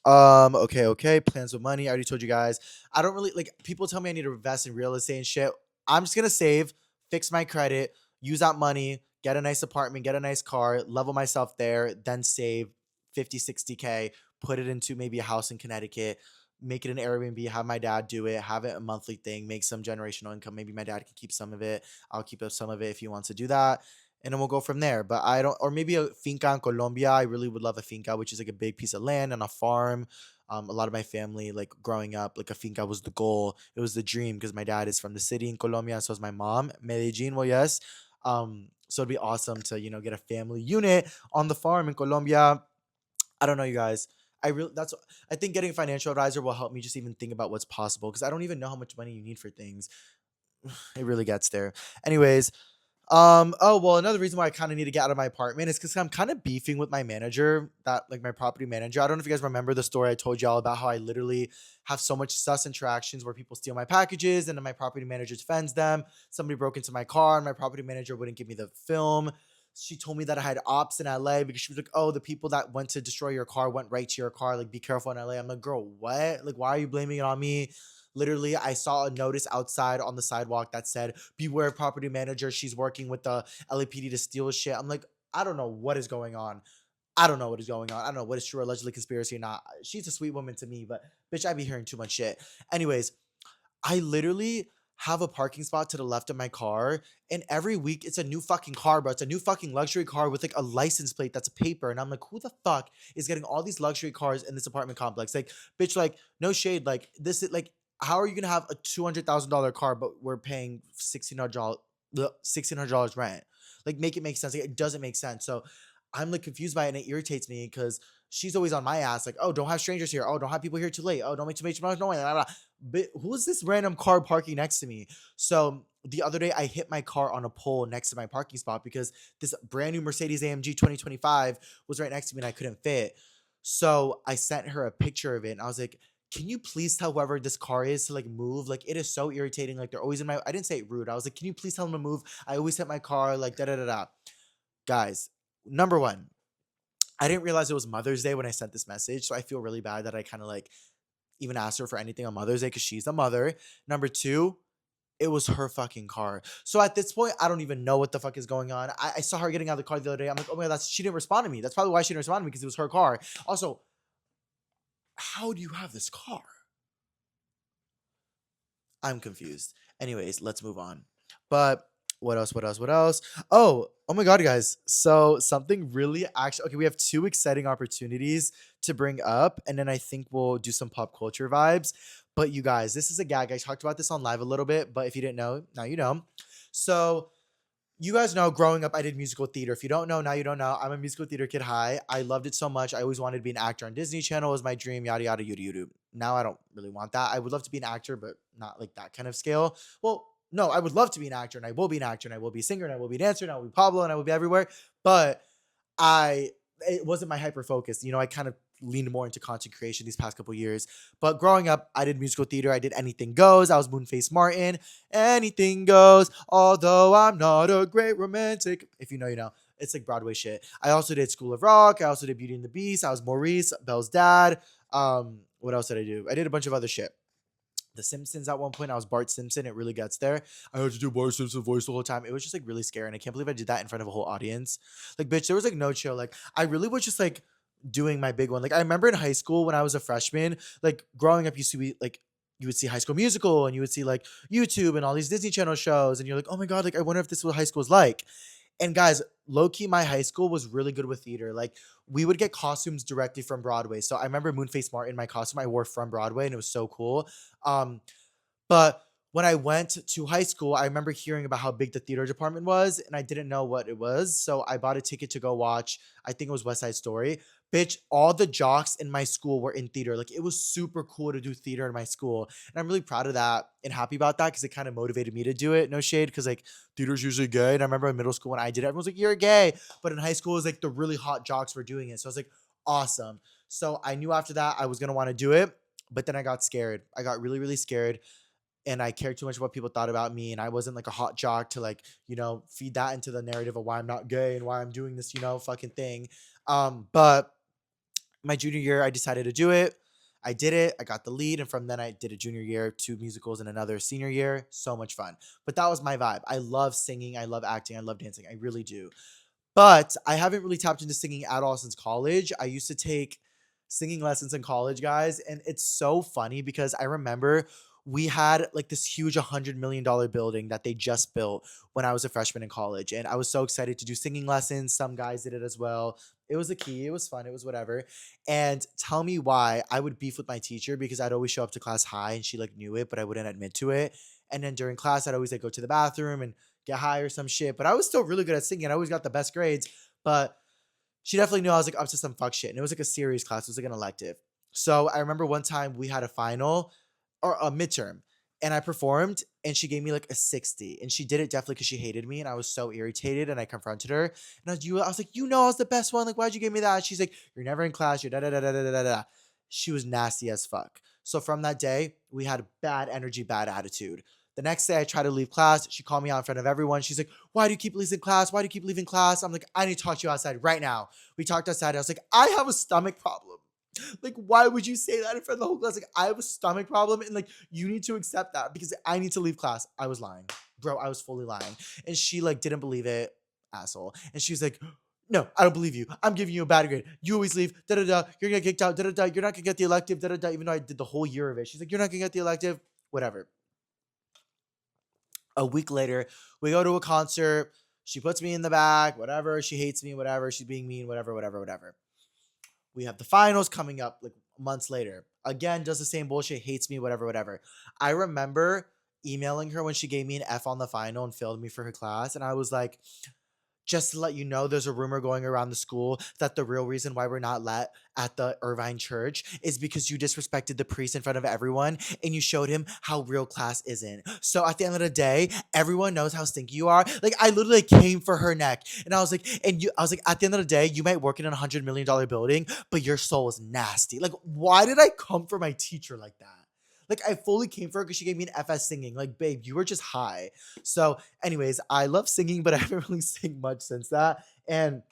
S2: Okay. Plans with money. I already told you guys. I don't really like, people tell me I need to invest in real estate and shit. I'm just gonna save, fix my credit, use that money, get a nice apartment, get a nice car, level myself there, then save 50, 60K, put it into maybe a house in Connecticut, make it an Airbnb, have my dad do it, have it a monthly thing, make some generational income. Maybe my dad can keep some of it. I'll keep up some of it if he wants to do that, and then we'll go from there. But I don't, or maybe a finca in Colombia. I really would love a finca, which is like a big piece of land and a farm. A lot of my family, like growing up, like a finca was the goal. It was the dream because my dad is from the city in Colombia, and so is my mom, Medellin. Well, yes. So it'd be awesome to get a family unit on the farm in Colombia. I don't know, you guys. I think getting a financial advisor will help me just even think about what's possible, because I don't even know how much money you need for things. It really gets there. Anyways, oh, well, another reason why I kind of need to get out of my apartment is because I'm kind of beefing with my manager, that like my property manager. I don't know if you guys remember the story I told y'all about how I literally have so much sus interactions where people steal my packages and then my property manager defends them. Somebody broke into my car and my property manager wouldn't give me the film. She told me that I had ops in LA because she was like, oh, the people that went to destroy your car went right to your car. Like, be careful in LA. I'm like, girl, what? Like, why are you blaming it on me? Literally, I saw a notice outside on the sidewalk that said, beware property manager. She's working with the LAPD to steal shit. I'm like, I don't know what is going on. I don't know what is going on. I don't know what is true, allegedly conspiracy or not. She's a sweet woman to me, but bitch, I be hearing too much shit. Anyways, I literally have a parking spot to the left of my car, and every week it's a new fucking car, bro. It's a new fucking luxury car with like a license plate that's a paper. And I'm like, who the fuck is getting all these luxury cars in this apartment complex? Like, bitch, like, no shade. Like, this is like, how are you gonna have a $200,000 car, but we're paying $1,600 rent? Like, make it make sense. Like, it doesn't make sense. So I'm like confused by it, and it irritates me because she's always on my ass, like, oh, don't have strangers here. Oh, don't have people here too late. Oh, don't make too much noise. No, blah, blah. But who's this random car parking next to me? So the other day, I hit my car on a pole next to my parking spot because this brand new Mercedes AMG 2025 was right next to me and I couldn't fit. So I sent her a picture of it and I was like, can you please tell whoever this car is to like move? Like, it is so irritating. Like, they're always in my, I didn't say it rude. I was like, can you please tell them to move? I always hit my car, like, da da da da. Guys, number one, I didn't realize it was Mother's Day when I sent this message. So I feel really bad that I kind of like even asked her for anything on Mother's Day because she's a mother. Number two, it was her fucking car. So at this point, I don't even know what the fuck is going on. I saw her getting out of the car the other day. I'm like, oh my God, she didn't respond to me. That's probably why she didn't respond to me because it was her car. Also, how do you have this car? I'm confused. Anyways, let's move on. But what else? What else? What else? Oh my God, guys. So something really actually okay, we have two exciting opportunities to bring up, and then I think we'll do some pop culture vibes. But you guys, this is a gag. I talked about this on live a little bit, but if you didn't know, now you know. So you guys know growing up, I did musical theater. If you don't know, now you don't know. I'm a musical theater kid. Hi. I loved it so much. I always wanted to be an actor on Disney Channel was my dream, yada, yada, yada, yada. Now I don't really want that. I would love to be an actor, but not like that kind of scale. Well, no, I would love to be an actor and I will be an actor and I will be a singer and I will be a dancer and I will be Pablo and I will be everywhere. But I it wasn't my hyper focus. You know, I kind of leaned more into content creation these past couple years. But growing up, I did musical theater. I did Anything Goes. I was Moonface Martin. Anything goes. Although I'm not a great romantic. If you know, you know. It's like Broadway shit. I also did School of Rock. I also did Beauty and the Beast. I was Maurice, Belle's dad. What else did I do? I did a bunch of other shit. The Simpsons at one point. I was Bart Simpson. It really gets there. I had to do Bart Simpson voice the whole time. It was just like really scary. And I can't believe I did that in front of a whole audience. Like, bitch, there was like no chill. Like, I really was just like doing my big one. Like, I remember in high school when I was a freshman, like growing up, used to be like, you would see High School Musical and you would see like YouTube and all these Disney Channel shows. And you're like, oh my God, like, I wonder if this is what high school is like. And guys, low key, my high school was really good with theater. Like, we would get costumes directly from Broadway. So I remember Moonface Martin, my costume I wore from Broadway, and it was so cool. Um, but when I went to high school, I remember hearing about how big the theater department was, and I didn't know what it was. So I bought a ticket to go watch, I think it was West Side Story. Bitch, all the jocks in my school were in theater. Like, it was super cool to do theater in my school. And I'm really proud of that and happy about that because it kind of motivated me to do it. No shade, because like theater's usually gay. And I remember in middle school when I did it, everyone was like, you're gay. But in high school, it was like the really hot jocks were doing it. So I was like, awesome. So I knew after that I was gonna want to do it. But then I got scared. I got really, really scared and I cared too much what people thought about me, and I wasn't like a hot jock to like, you know, feed that into the narrative of why I'm not gay and why I'm doing this, you know, fucking thing. But my junior year, I decided to do it. I did it. I got the lead, and from then I did a junior year, two musicals, and another senior year. So much fun. But that was my vibe. I love singing. I love acting. I love dancing. I really do. But I haven't really tapped into singing at all since college. I used to take singing lessons in college, guys, and it's so funny because I remember we had like this huge $100 million building that they just built when I was a freshman in college, and I was so excited to do singing lessons. Some guys did it as well. It was a key. It was fun. It was whatever. And tell me why I would beef with my teacher because I'd always show up to class high and she like knew it, but I wouldn't admit to it. And then during class, I'd always like go to the bathroom and get high or some shit. But I was still really good at singing. I always got the best grades. But she definitely knew I was like up to some fuck shit. And it was like a serious class. It was like an elective. So I remember one time we had a final or a midterm and I performed and she gave me like a 60. And she did it definitely because she hated me. And I was so irritated and I confronted her. And I was like, you know, I was the best one. Like, why'd you give me that? She's like, you're never in class. You're da da da da da da da. She was nasty as fuck. So from that day, we had bad energy, bad attitude. The next day, I try to leave class. She called me out in front of everyone. She's like, why do you keep leaving class? Why do you keep leaving class? I'm like, I need to talk to you outside right now. We talked outside. I was like, I have a stomach problem. Like, why would you say that in front of the whole class? Like, I have a stomach problem, and like, you need to accept that because I need to leave class. I was lying, bro. I was fully lying, and she like didn't believe it, asshole. And she's like, no, I don't believe you. I'm giving you a bad grade. You always leave. Da da da. You're gonna get kicked out. Da da da. You're not gonna get the elective. Da da da. Even though I did the whole year of it, she's like, you're not gonna get the elective. Whatever. A week later, we go to a concert. She puts me in the back. Whatever. She hates me. Whatever. She's being mean. Whatever. Whatever. Whatever. We have the finals coming up like months later. Again, does the same bullshit, hates me, whatever, whatever. I remember emailing her when she gave me an F on the final and failed me for her class. And I was like, just to let you know, there's a rumor going around the school that the real reason why we're not let at the Irvine church is because you disrespected the priest in front of everyone and you showed him how real class isn't. So at the end of the day, everyone knows how stinky you are. Like, I literally came for her neck, and I was like, at the end of the day, you might work in a $100 million building, but your soul is nasty. Like, why did I come for my teacher like that? Like, I fully came for her because she gave me an FS singing. Like, babe, you were just high. So, anyways, I love singing, but I haven't really sing much since that. And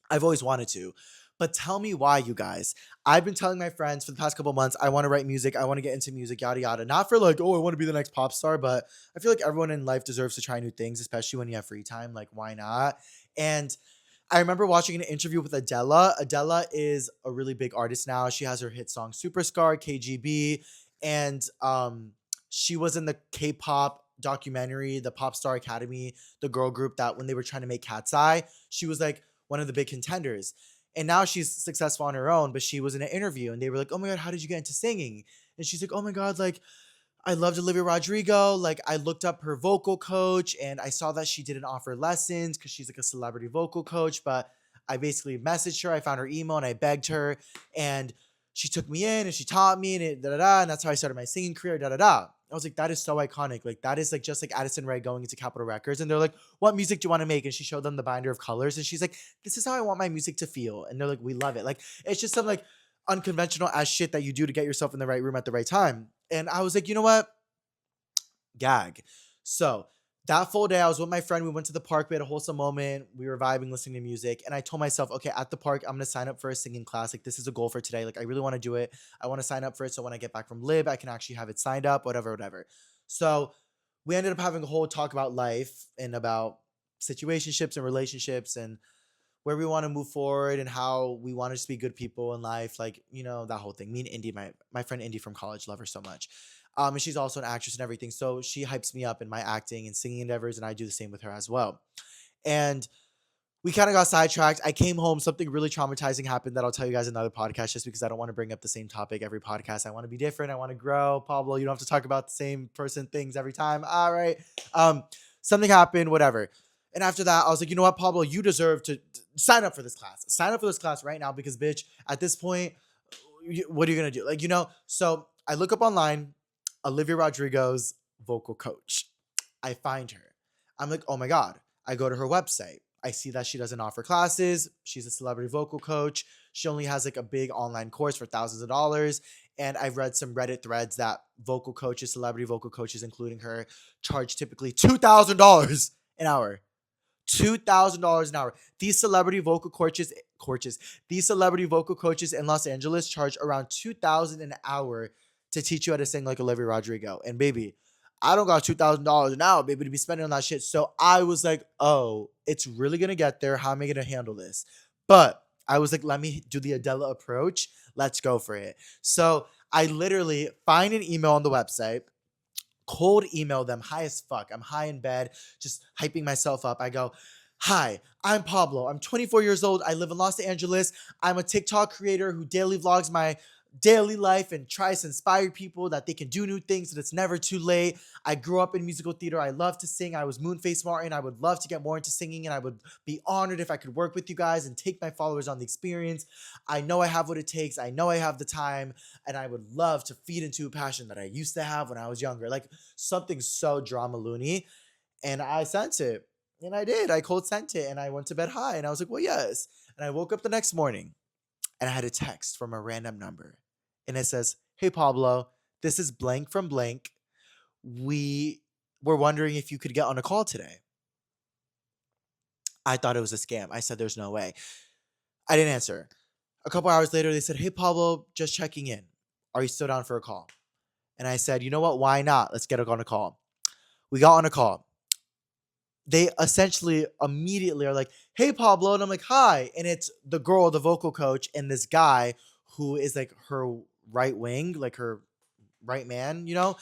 S2: I've always wanted to. But tell me why, you guys. I've been telling my friends for the past couple months, I want to write music. I want to get into music, yada, yada. Not for like, oh, I want to be the next pop star, but I feel like everyone in life deserves to try new things, especially when you have free time. Like, why not? And I remember watching an interview with Adele. Adele is a really big artist now. She has her hit song Superstar, KGB, and she was in the K-pop documentary, the Pop Star Academy, the girl group that when they were trying to make Cat's Eye, she was like one of the big contenders. And now she's successful on her own, but she was in an interview and they were like, oh my God, how did you get into singing? And she's like, oh my God, like, I loved Olivia Rodrigo. Like, I looked up her vocal coach and I saw that she didn't offer lessons because she's like a celebrity vocal coach. But I basically messaged her. I found her email and I begged her. And she took me in and she taught me and da da da. And that's how I started my singing career. Da da da. I was like, that is so iconic. Like, that is like just like Addison Rae going into Capitol Records. And they're like, what music do you want to make? And she showed them the binder of colors. And she's like, this is how I want my music to feel. And they're like, we love it. Like, it's just some like unconventional ass shit that you do to get yourself in the right room at the right time. And I was like, you know what? Gag. So that full day, I was with my friend. We went to the park. We had a wholesome moment. We were vibing, listening to music. And I told myself, okay, at the park, I'm going to sign up for a singing class. Like, this is a goal for today. Like, I really want to do it. I want to sign up for it. So when I get back from Lib, I can actually have it signed up, whatever, whatever. So we ended up having a whole talk about life and about situationships and relationships and where we want to move forward and how we want to just be good people in life. Like, you know, that whole thing. Me and Indy, my friend Indy from college, love her so much. And she's also an actress and everything. So she hypes me up in my acting and singing endeavors, and I do the same with her as well. And we kind of got sidetracked. I came home, something really traumatizing happened that I'll tell you guys in another podcast just because I don't want to bring up the same topic every podcast. I want to be different. I want to grow. Pablo, you don't have to talk about the same person things every time. All right. Something happened, whatever. And after that, I was like, you know what, Pablo, you deserve to sign up for this class. Sign up for this class right now because, bitch, at this point, what are you going to do? Like, you know, so I look up online, Olivia Rodrigo's vocal coach. I find her. I'm like, oh my God. I go to her website. I see that she doesn't offer classes. She's a celebrity vocal coach. She only has like a big online course for thousands of dollars. And I've read some Reddit threads that vocal coaches, celebrity vocal coaches, including her, charge typically $2,000 an hour. $2,000 an hour. These celebrity vocal these celebrity vocal coaches in Los Angeles charge around $2,000 an hour to teach you how to sing like Olivia Rodrigo. And baby, I don't got $2,000 an hour, baby, to be spending on that shit. So I was like, oh, it's really gonna get there. How am I gonna handle this? But I was like, let me do the Adela approach. Let's go for it. So I literally find an email on the website, cold email them, high as fuck. I'm high in bed, just hyping myself up. I go, hi, I'm Pablo. I'm 24 years old. I live in Los Angeles. I'm a TikTok creator who daily vlogs my daily life and tries to inspire people that they can do new things, that it's never too late. I grew up in musical theater. I love to sing. I was Moonface Martin. I would love to get more into singing, and I would be honored if I could work with you guys and take my followers on the experience. I know I have what it takes. I know I have the time, and I would love to feed into a passion that I used to have when I was younger. Like something so drama loony. And I sent it. And I did. I cold sent it, and I went to bed high, and I was like, well, yes. And I woke up the next morning and I had a text from a random number. And it says, hey, Pablo, this is blank from blank. we were wondering if you could get on a call today. I thought it was a scam. I said, there's no way. I didn't answer. A couple hours later, they said, hey, Pablo, just checking in. Are you still down for a call? And I said, you know what? Why not? Let's get on a call. We got on a call. They essentially immediately are like, hey, Pablo. And I'm like, hi. And it's the girl, the vocal coach, and this guy who is like her right wing, like her right man, you know?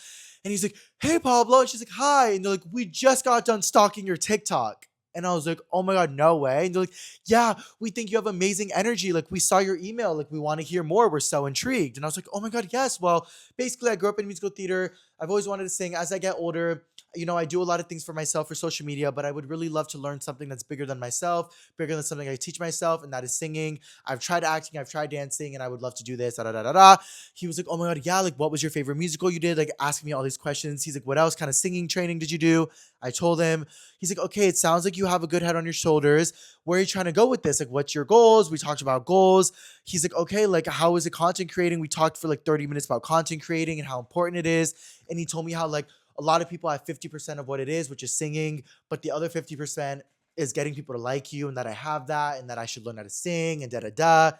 S2: And he's like, hey, Pablo. And she's like, hi. And they're like, we just got done stalking your TikTok. And I was like, oh my God, no way. And they're like, yeah, we think you have amazing energy. Like, we saw your email. Like, we want to hear more. We're so intrigued. And I was like, oh my God, yes. Well, basically, I grew up in musical theater. I've always wanted to sing. As I get older, I do a lot of things for myself for social media, but I would really love to learn something that's bigger than myself, bigger than something I teach myself, and that is singing. I've tried acting, I've tried dancing, and I would love to do this. Da, da, da, da, da. He was like, oh my God, yeah, like, what was your favorite musical you did? Like, asking me all these questions. He's like, what else kind of singing training did you do? I told him. He's like, okay, it sounds like you have a good head on your shoulders. Where are you trying to go with this? Like, what's your goals? We talked about goals. He's like, okay, like, how is it content creating? We talked for like 30 minutes about content creating and how important it is. And he told me how, like, a lot of people have 50% of what it is, which is singing, but the other 50% is getting people to like you, and that I have that, and that I should learn how to sing, and da da da.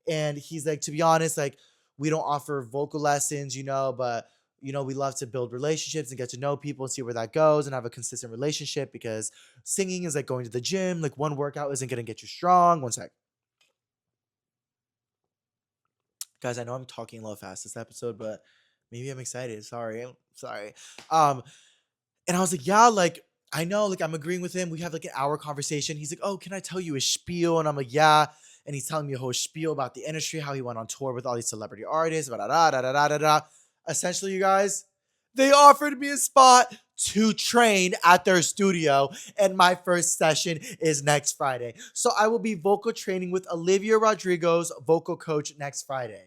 S2: And he's like, to be honest, like, we don't offer vocal lessons, but we love to build relationships and get to know people and see where that goes and have a consistent relationship, because singing is like going to the gym. Like, one workout isn't going to get you strong. One sec. Guys, I know I'm talking a little fast this episode, but maybe I'm excited. Sorry. I'm sorry. Um, And I was like, yeah, like, I know, like, I'm agreeing with him. We have like an hour conversation. He's like, oh, can I tell you a spiel? And I'm like, yeah. And he's telling me a whole spiel about the industry, how he went on tour with all these celebrity artists, da da da da da da da. Essentially, you guys, they offered me a spot to train at their studio, and my first session is next Friday. So I will be vocal training with Olivia Rodrigo's vocal coach next Friday.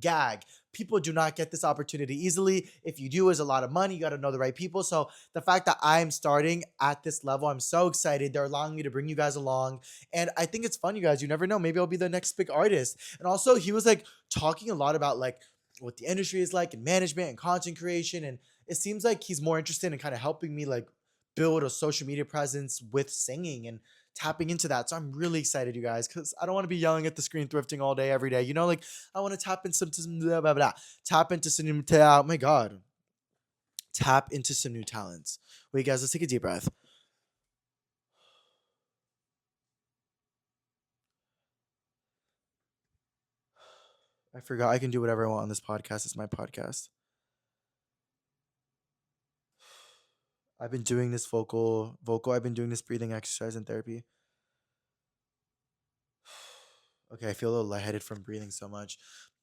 S2: Gag. People do not get this opportunity easily. If you do, it's a lot of money. You got to know the right people. So the fact that I'm starting at this level, I'm so excited. They're allowing me to bring you guys along. And I think it's fun, you guys. You never know. Maybe I'll be the next big artist. And also, he was like talking a lot about like what the industry is like and management and content creation. And it seems like he's more interested in kind of helping me like build a social media presence with singing and tapping into that. So I'm really excited, you guys, because I don't want to be yelling at the screen thrifting all day, every day. Like, I want to tap into some blah, blah, blah. Tap into some new oh my God. Tap into some new talents. Wait, guys, let's take a deep breath. I forgot I can do whatever I want on this podcast. It's my podcast. I've been doing this vocal. I've been doing this breathing exercise and therapy. Okay, I feel a little lightheaded from breathing so much.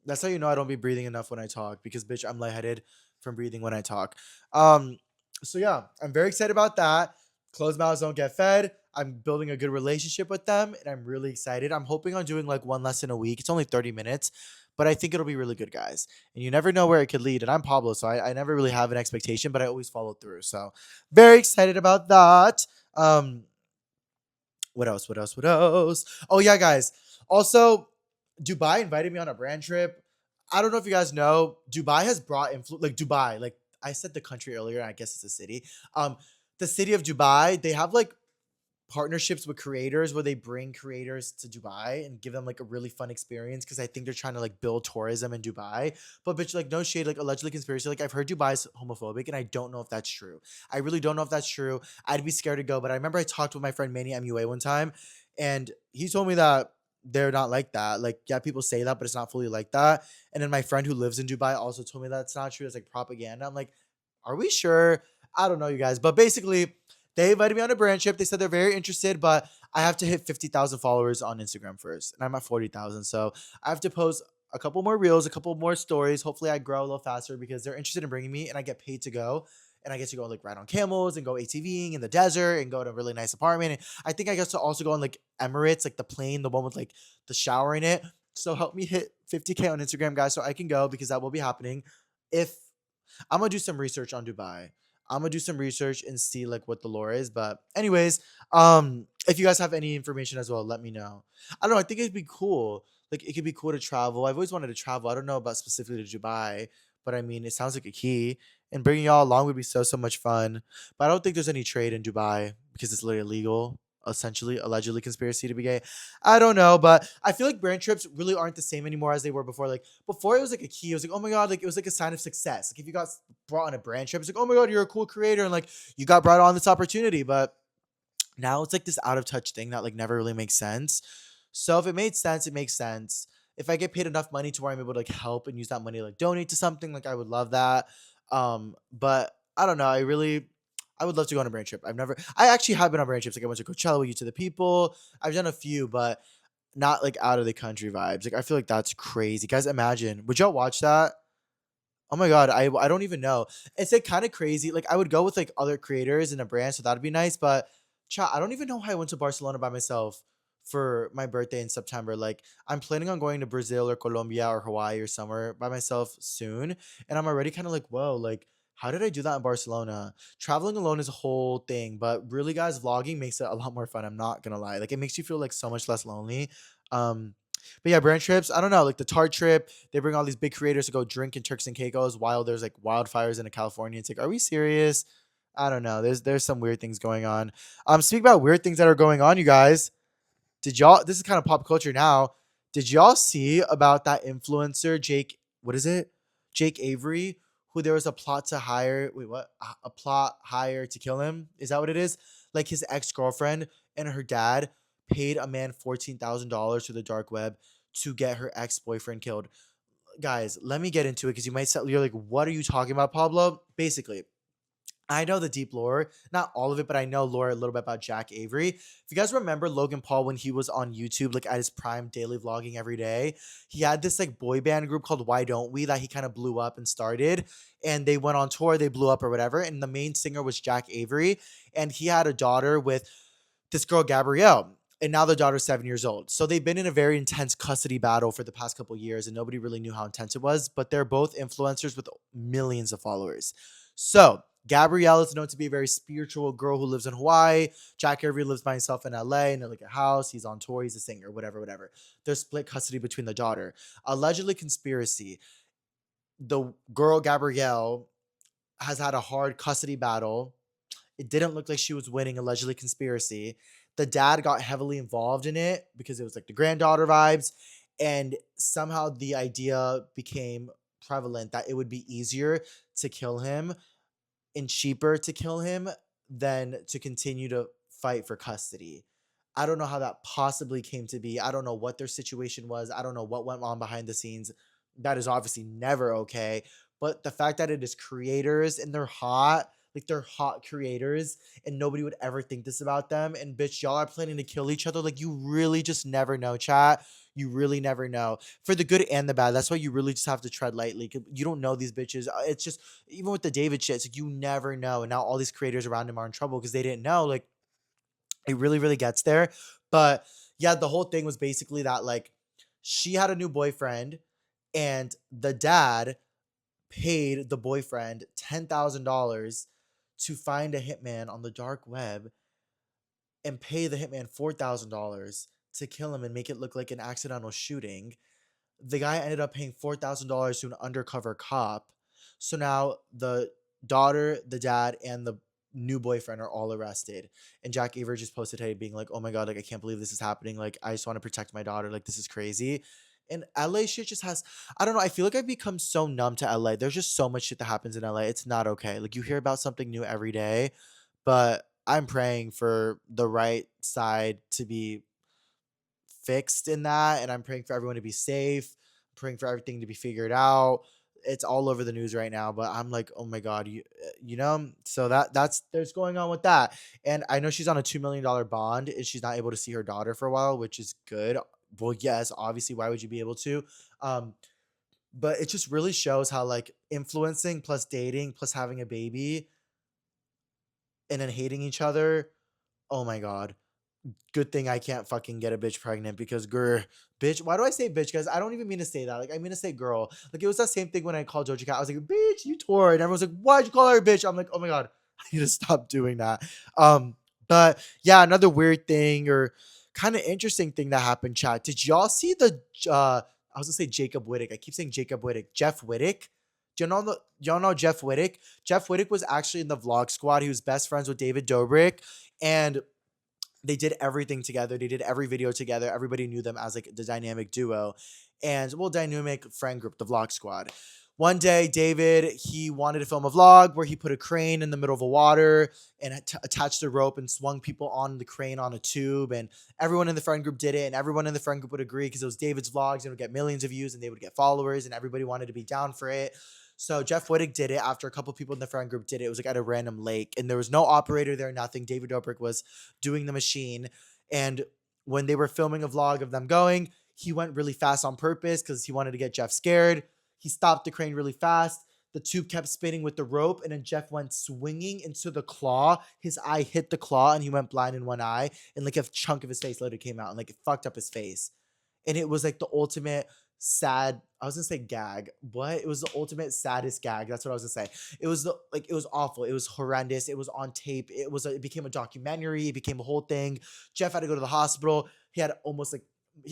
S2: That's how you know I don't be breathing enough when I talk, because bitch, I'm lightheaded from breathing when I talk. Um, so yeah, I'm very excited about that. Closed mouths don't get fed. I'm building a good relationship with them, and I'm really excited. I'm hoping on doing like one lesson a week. It's only 30 minutes, but I think it'll be really good, guys. And you never know where it could lead. And I'm Pablo, so I never really have an expectation, but I always follow through. So very excited about that. Um, what else? What else? What else? Oh yeah, guys. Also, Dubai invited me on a brand trip. I don't know if you guys know, Dubai has brought like Dubai, like I said the country earlier, I guess it's a city. Um, the city of Dubai, they have like partnerships with creators where they bring creators to Dubai and give them like a really fun experience, because I think they're trying to like build tourism in Dubai. But bitch, like, no shade, like, allegedly conspiracy. Like, I've heard Dubai's homophobic, and I don't know if that's true. I really don't know if that's true. I'd be scared to go, but I remember I talked with my friend Manny MUA one time, and he told me that they're not like that. Like, yeah, people say that, but it's not fully like that. And then my friend who lives in Dubai also told me that's not true. It's like propaganda. I'm like, are we sure? I don't know, you guys. But basically, they invited me on a brand trip. They said they're very interested, but I have to hit 50,000 followers on Instagram first. And I'm at 40,000. So I have to post a couple more reels, a couple more stories. Hopefully, I grow a little faster, because they're interested in bringing me, and I get paid to go. And I get to go like ride on camels and go ATVing in the desert and go to a really nice apartment. And I think I get to also go on like Emirates, like the plane, the one with like the shower in it. So help me hit 50K on Instagram, guys, so I can go, because that will be happening. If I'm gonna do some research on Dubai. I'm gonna do some research and see like what the lore is. But anyways, if you guys have any information as well, let me know. I don't know. I think it'd be cool. Like, it could be cool to travel. I've always wanted to travel. I don't know about specifically to Dubai, but I mean, it sounds like a key. And bringing y'all along would be so much fun. But I don't think there's any trade in Dubai because it's literally illegal, essentially, allegedly conspiracy to be gay. I don't know, but I feel like brand trips really aren't the same anymore as they were before. Like before, it was like a key. It was like, oh my god, like it was like a sign of success. Like if you got brought on a brand trip, it's like, oh my god, you're a cool creator, and like you got brought on this opportunity. But now it's like this out of touch thing that like never really makes sense. So if it made sense, it makes sense. If I get paid enough money to where I'm able to like help and use that money to like donate to something, like I would love that. But I don't know. I would love to go on a brand trip. I actually have been on brand trips. Like I went to Coachella with you to the people. I've done a few, but not like out of the country vibes. Like I feel like that's crazy. Guys, imagine. Would y'all watch that? Oh my god, I don't even know. It's like kind of crazy. Like I would go with like other creators in a brand, so that'd be nice. But chat, I don't even know how I went to Barcelona by myself for my birthday in September. Like I'm planning on going to Brazil or Colombia or Hawaii or somewhere by myself soon, and I'm already kind of like, whoa, like how did I do that in Barcelona? Traveling alone is a whole thing, but really, guys, vlogging makes it a lot more fun. I'm not gonna lie. Like it makes you feel like so much less lonely. Um, but yeah, brand trips. I don't know, like the Tart trip. They bring all these big creators to go drink in Turks and Caicos while there's like wildfires in California. It's like, are we serious? I don't know. There's some weird things going on. Speaking about weird things that are going on, you guys. Did y'all? This is kind of pop culture now. Did y'all see about that influencer Jake? What is it? Jake Avery, who there was a plot to hire. Wait, what? A plot hire to kill him? Is that what it is? Like his ex girlfriend and her dad paid a man $14,000 to the dark web to get her ex boyfriend killed. Guys, let me get into it because you might say you're like, what are you talking about, Pablo? Basically, I know the deep lore, not all of it, but I know lore a little bit about Jack Avery. If you guys remember Logan Paul when he was on YouTube, like at his prime daily vlogging every day, he had this like boy band group called Why Don't We that he kind of blew up and started. And they went on tour, they blew up or whatever. And the main singer was Jack Avery. And he had a daughter with this girl, Gabrielle. And now the daughter's 7 years old. So they've been in a very intense custody battle for the past couple years, and nobody really knew how intense it was. But they're both influencers with millions of followers. So Gabrielle is known to be a very spiritual girl who lives in Hawaii. Jack Avery lives by himself in LA in like a house. He's on tour. He's a singer, whatever, whatever. There's split custody between the daughter. Allegedly conspiracy. The girl, Gabrielle, has had a hard custody battle. It didn't look like she was winning, allegedly conspiracy. The dad got heavily involved in it because it was like the granddaughter vibes. And somehow the idea became prevalent that it would be easier to kill him and cheaper to kill him than to continue to fight for custody. I don't know how that possibly came to be. I don't know what their situation was. I don't know what went on behind the scenes. That is obviously never okay. But the fact that it is creators and they're hot, like they're hot creators, and nobody would ever think this about them. And bitch, y'all are planning to kill each other. Like you really just never know, chat. You really never know. For the good and the bad. That's why you really just have to tread lightly. 'Cause you don't know these bitches. It's just even with the David shit, it's like you never know. And now all these creators around him are in trouble because they didn't know. Like it really gets there. But yeah, the whole thing was basically that like she had a new boyfriend and the dad paid the boyfriend $10,000 to find a hitman on the dark web and pay the hitman $4,000 to kill him and make it look like an accidental shooting. The guy ended up paying $4,000 to an undercover cop. So now the daughter, the dad, and the new boyfriend are all arrested. And Jack Avery just posted today being like, oh my God, like, I can't believe this is happening. Like, I just want to protect my daughter. Like, this is crazy. And LA shit just has, I don't know. I feel like I've become so numb to LA. There's just so much shit that happens in LA. It's not okay. Like, you hear about something new every day, but I'm praying for the right side to be fixed in that, and I'm praying for everyone to be safe, praying for everything to be figured out. It's all over the news right now, but I'm like, oh my god, you know. So that's there's going on with that, and I know she's on a $2 million bond, and she's not able to see her daughter for a while, which is good. Well, yes, obviously, why would you be able to? Um, but it just really shows how like influencing plus dating plus having a baby and then hating each other. Oh my god, good thing I can't fucking get a bitch pregnant because grr, bitch. Why do I say bitch? Guys, I don't even mean to say that. Like I mean to say girl. Like it was that same thing when I called Doja Cat. I was like, bitch, you tore. And everyone's like, why'd you call her a bitch? I'm like, oh my god, I need to stop doing that. But yeah, another weird thing or kind of interesting thing that happened, chat. Did y'all see the I was gonna say Jacob Whittick. I keep saying Jacob Whittick. Jeff Whittick. y'all know Jeff Wittick? Jeff Wittick was actually in the vlog squad. He was best friends with David Dobrik, and they did everything together. They did every video together. Everybody knew them as like the dynamic duo, and well, dynamic friend group, the vlog squad. One day, David, he wanted to film a vlog where he put a crane in the middle of the water and attached a rope and swung people on the crane on a tube. And everyone in the friend group did it. And everyone in the friend group would agree because it was David's vlogs and it would get millions of views and they would get followers and everybody wanted to be down for it. So Jeff Wittick did it after a couple people in the friend group did it. It was like at a random lake and there was no operator there, nothing. David Dobrik was doing the machine. And when they were filming a vlog of them going, he went really fast on purpose because he wanted to get Jeff scared. He stopped the crane really fast. The tube kept spinning with the rope, and then Jeff went swinging into the claw. His eye hit the claw, and he went blind in one eye, and like a chunk of his face later came out, and like it fucked up his face. And it was like the ultimate sad. I was gonna say gag. What? It was the ultimate saddest gag. That's what I was gonna say. It was it was awful. It was horrendous. It was on tape. It became a documentary. It became a whole thing. Jeff had to go to the hospital. He had almost like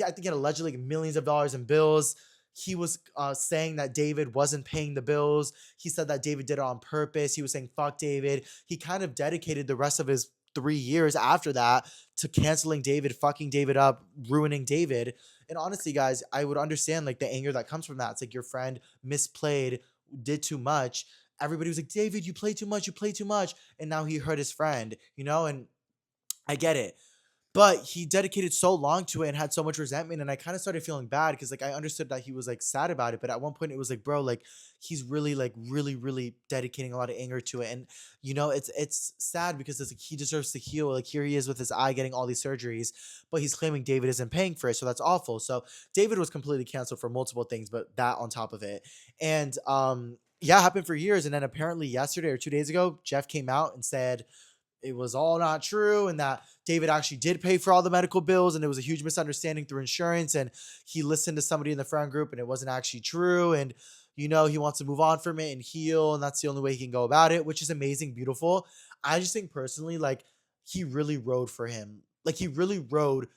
S2: I think he had allegedly like millions of dollars in bills. He was saying that David wasn't paying the bills. He said that David did it on purpose. He was saying, fuck David. He kind of dedicated the rest of his 3 years after that to canceling David, fucking David up, ruining David. And honestly, guys, I would understand like the anger that comes from that. It's like your friend misplayed, did too much. Everybody was like, David, you play too much, you play too much. And now he hurt his friend, you know? And I get it. But he dedicated so long to it and had so much resentment, and I kind of started feeling bad because like I understood that he was like sad about it, but at one point it was like, bro, like he's really like really dedicating a lot of anger to it, and you know it's sad because it's like he deserves to heal. Like here he is with his eye getting all these surgeries, but he's claiming David isn't paying for it, so that's awful. So David was completely canceled for multiple things, but that on top of it, and yeah, happened for years, and then apparently yesterday or 2 days ago, Jeff came out and said it was all not true and that David actually did pay for all the medical bills and it was a huge misunderstanding through insurance and he listened to somebody in the friend group and it wasn't actually true and you know he wants to move on from it and heal and that's the only way he can go about it, which is amazing, beautiful. I just think personally like he really rode for him. Like he really rode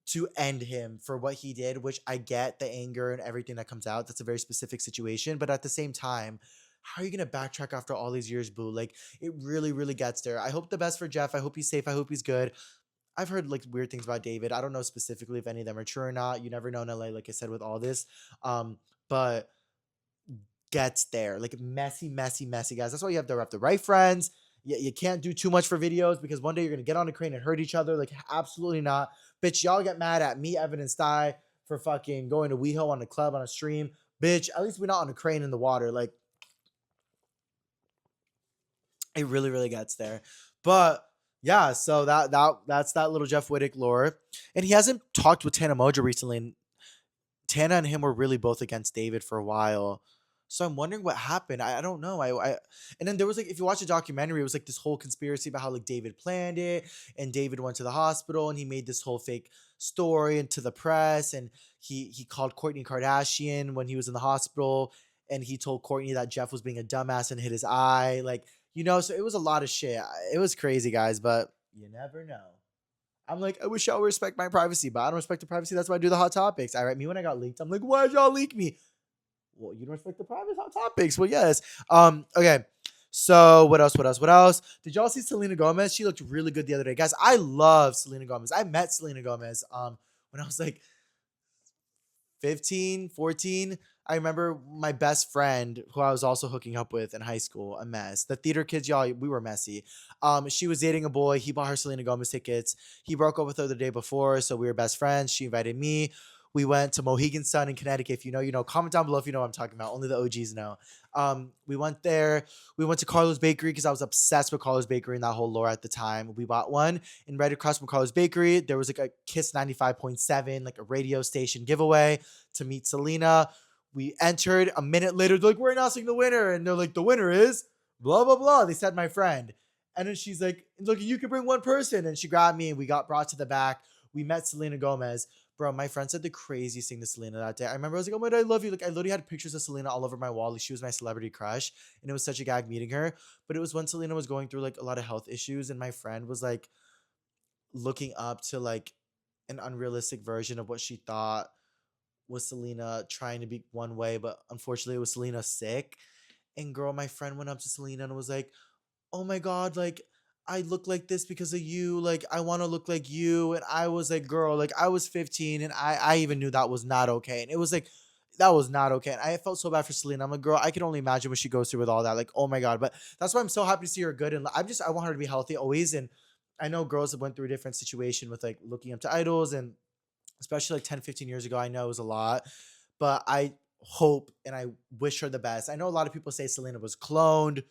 S2: to end him for what he did, which I get the anger and everything that comes out. That's a very specific situation, but at the same time, how are you gonna backtrack after all these years, boo? Like it really gets there. I hope the best for Jeff. I hope he's safe. I hope he's good. I've heard like weird things about David. I don't know specifically if any of them are true or not. You never know in LA, like I said, with all this. But gets there. Like messy, guys. That's why you have to have the right friends. You can't do too much for videos because one day you're gonna get on a crane and hurt each other. Like absolutely not. Bitch, y'all get mad at me, Evan and Sty, for fucking going to WeHo on the club on a stream. Bitch, at least we're not on a crane in the water. Like it really gets there. But yeah, so that's that little Jeff Wittick lore. And he hasn't talked with Tana Mojo recently. And Tana and him were really both against David for a while. So I'm wondering what happened. I don't know. And then there was like if you watch the documentary, it was like this whole conspiracy about how like David planned it and David went to the hospital and he made this whole fake story into the press and he called Kourtney Kardashian when he was in the hospital and he told Kourtney that Jeff was being a dumbass and hit his eye. Like, you know, so it was a lot of shit. It was crazy, guys, but you never know. I'm like, I wish y'all respect my privacy, but I don't respect the privacy. That's why I do the hot topics. I write me when I got leaked. I'm like, why'd y'all leak me? Well, you don't respect the private hot topics. Well, yes. Okay. So what else? Did y'all see Selena Gomez? She looked really good the other day. Guys, I love Selena Gomez. I met Selena Gomez when I was like 15, 14. I remember my best friend who I was also hooking up with in high school, a mess. The theater kids, y'all, we were messy. She was dating a boy. He bought her Selena Gomez tickets. He broke up with her the day before, so we were best friends. She invited me. We went to Mohegan Sun in Connecticut. If you know, you know. Comment down below if you know what I'm talking about. Only the OGs know. We went there. We went to Carlo's Bakery because I was obsessed with Carlo's Bakery and that whole lore at the time. We bought one. And right across from Carlo's Bakery, there was like a Kiss 95.7, like a radio station giveaway to meet Selena. We entered. A minute later, they're like, we're announcing the winner. And they're like, the winner is blah, blah, blah. They said my friend. And then she's like, look, you can bring one person. And she grabbed me and we got brought to the back. We met Selena Gomez. Bro, my friend said the craziest thing to Selena that day. I remember I was like, oh my God, I love you. Like, I literally had pictures of Selena all over my wall. Like, she was my celebrity crush. And it was such a gag meeting her. But it was when Selena was going through like a lot of health issues. And my friend was like looking up to like an unrealistic version of what she thought was Selena trying to be one way. But unfortunately, it was Selena sick. And girl, my friend went up to Selena and was like, oh my God, like, I look like this because of you. Like, I want to look like you. And I was like, girl, like, I was 15 and I even knew that was not okay. And it was like, that was not okay. And I felt so bad for Selena. I'm like, girl, I can only imagine what she goes through with all that. Like, oh my God. But that's why I'm so happy to see her good. And I want her to be healthy always. And I know girls have went through a different situation with like looking up to idols, and especially like 10, 15 years ago, I know it was a lot, but I hope and I wish her the best. I know a lot of people say Selena was cloned.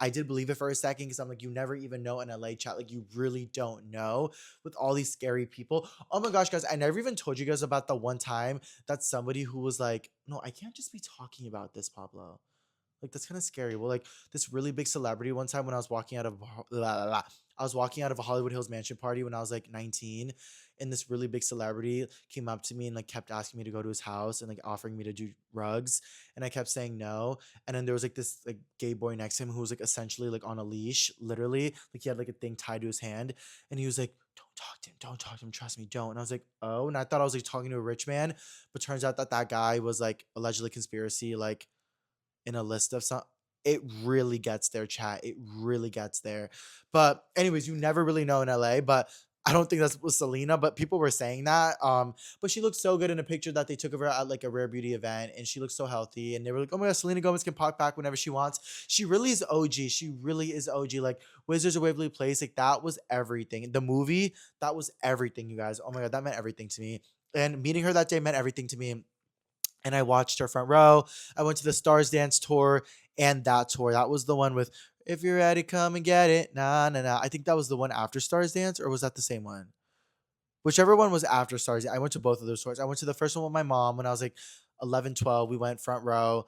S2: I did believe it for a second because I'm like, you never even know in LA chat. Like, you really don't know with all these scary people. Oh my gosh, guys, I never even told you guys about the one time that somebody who was like, no, I can't just be talking about this, Pablo. Like, that's kind of scary. Well, like this really big celebrity one time when I was walking out of I was walking out of a Hollywood Hills mansion party when I was like 19, and this really big celebrity came up to me and like kept asking me to go to his house and like offering me to do drugs, and I kept saying no. And then there was like this like gay boy next to him who was like essentially like on a leash, literally, like he had like a thing tied to his hand, and he was like, "Don't talk to him, don't talk to him, trust me, don't." And I was like, "Oh," and I thought I was like talking to a rich man, but turns out that that guy was like allegedly conspiracy like in a list of some. It really gets there, chat. It really gets there. But anyways, you never really know in LA, but I don't think that's was Selena, but people were saying that. But she looked so good in a picture that they took of her at like a rare beauty event, and she looked so healthy. And they were like, "Oh my god, Selena Gomez can pop back whenever she wants." She really is OG. She really is OG. Like Wizards of Waverly Place, like that was everything. The movie, that was everything, you guys. Oh my god, that meant everything to me. And meeting her that day meant everything to me, and I watched her front row. I went to the Stars Dance tour and that tour. That was the one with "If You're Ready, Come and Get It." Nah, nah, nah. I think that was the one after Stars Dance, or was that the same one? Whichever one was after Stars. I went to both of those tours. I went to the first one with my mom when I was like 11, 12. We went front row.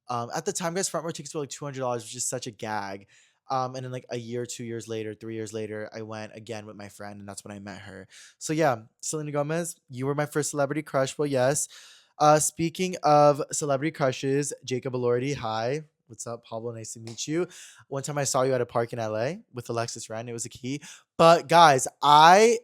S2: At the time, guys, front row tickets were like $200, which is such a gag. And then like a year, 2 years later, 3 years later, I went again with my friend, and that's when I met her. So yeah, Selena Gomez, you were my first celebrity crush. Well, yes. Speaking of celebrity crushes, Jacob Elordi, hi. What's up, Pablo? Nice to meet you. One time I saw you at a park in LA with Alexis Ren. It was a key. But guys, I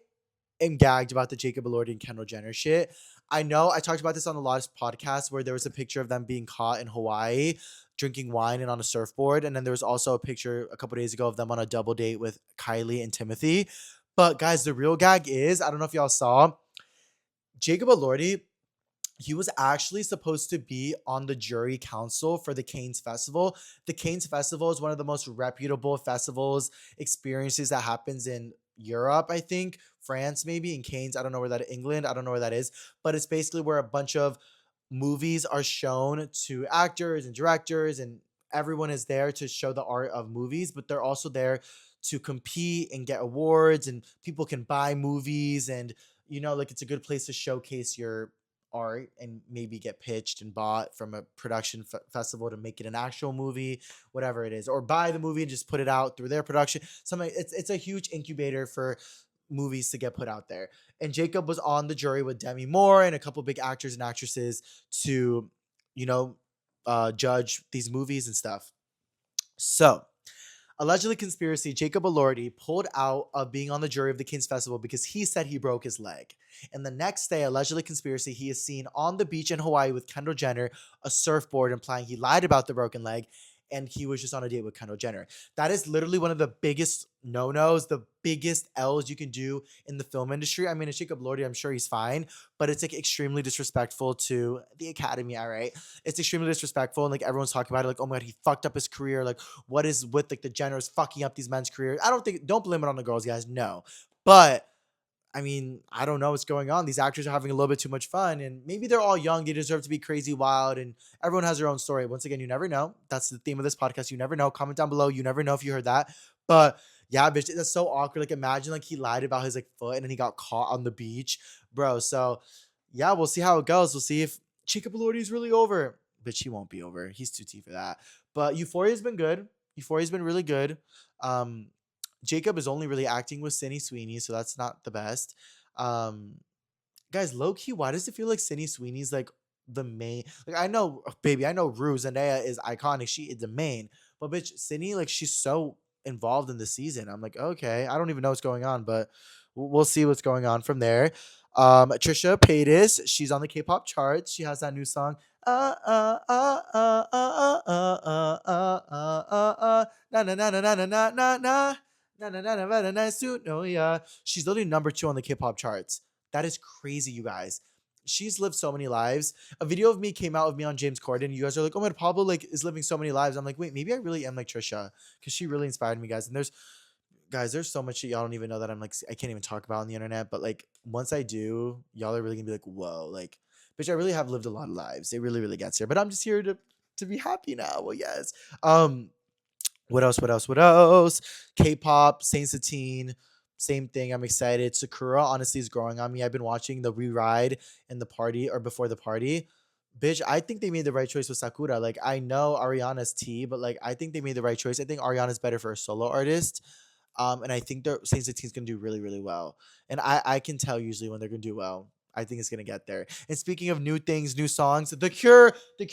S2: am gagged about the Jacob Elordi and Kendall Jenner shit. I know I talked about this on the last podcast where there was a picture of them being caught in Hawaii drinking wine and on a surfboard. And then there was also a picture a couple days ago of them on a double date with Kylie and Timothy. But guys, the real gag is, I don't know if y'all saw, Jacob Elordi, he was actually supposed to be on the jury council for the Cannes Festival. The Cannes Festival is one of the most reputable festivals experiences that happens in Europe, I think. France, maybe, in Cannes. I don't know where that, England. I don't know where that is. But it's basically where a bunch of movies are shown to actors and directors, and everyone is there to show the art of movies, but they're also there to compete and get awards, and people can buy movies, and like it's a good place to showcase your art and maybe get pitched and bought from a production festival to make it an actual movie, whatever it is, or buy the movie and just put it out through their production. Something, it's a huge incubator for movies to get put out there. And Jacob was on the jury with Demi Moore and a couple big actors and actresses to, you know, judge these movies and stuff. So, allegedly conspiracy, Jacob Elordi pulled out of being on the jury of the King's Festival because he said he broke his leg. And the next day, allegedly conspiracy, he is seen on the beach in Hawaii with Kendall Jenner, a surfboard, implying he lied about the broken leg, and he was just on a date with Kendall Jenner. That is literally one of the biggest no-nos, the biggest L's you can do in the film industry. I mean, it's Jacob Elordi, I'm sure he's fine, but it's like extremely disrespectful to the Academy, all right? It's extremely disrespectful, and like everyone's talking about it, like, oh my god, he fucked up his career. Like, what is with like the Jenners fucking up these men's careers? Don't blame it on the girls, guys. No. But I mean, I don't know what's going on. These actors are having a little bit too much fun, and maybe they're all young. They deserve to be crazy wild, and everyone has their own story. Once again, you never know. That's the theme of this podcast. You never know. Comment down below. You never know if you heard that. But yeah, bitch, that's so awkward. Like, imagine like he lied about his like foot, and then he got caught on the beach, bro. So yeah, we'll see how it goes. We'll see if Jacob Elordi is really over. Bitch, he won't be over. He's too T for that. But Euphoria's been good. Euphoria's been really good. Um, Jacob is only really acting with Sydney Sweeney, so that's not the best. Um, Guys, low key, why does it feel like Sydney Sweeney's like the main? Like, I know, baby, I know Rue Zendaya is iconic. She is the main, but bitch, Sydney, like, she's so involved in the season. I'm like, okay, I don't even know what's going on, but we'll see what's going on from there. Trisha Paytas, she's on the K-pop charts. She has that new song, na na na na na na na na na. Na, na, na, na, na, na, nice to know ya. She's literally number 2 on the K-pop charts. That is crazy, you guys. She's lived so many lives. A video of me came out of me on James Corden. You guys are like, oh my, Pablo like is living so many lives. I'm like, wait, maybe I really am like Trisha, because she really inspired me, guys. And there's so much shit y'all don't even know that I'm like I can't even talk about on the internet. But like once I do, y'all are really gonna be like, whoa, like, bitch, I really have lived a lot of lives. It really, really gets here. But I'm just here to be happy now. Well, yes. What else? What else? What else? K-pop, Saint Satine, same thing. I'm excited. Sakura honestly is growing on me. I've been watching the re-ride and the party or before the party. Bitch, I think they made the right choice with Sakura. Like I know Ariana's T, but like I think they made the right choice. I think Ariana's better for a solo artist. And I think the Saint Satine's gonna do really, really well. And I can tell usually when they're gonna do well. I think it's gonna get there. And speaking of new things, new songs, The Cure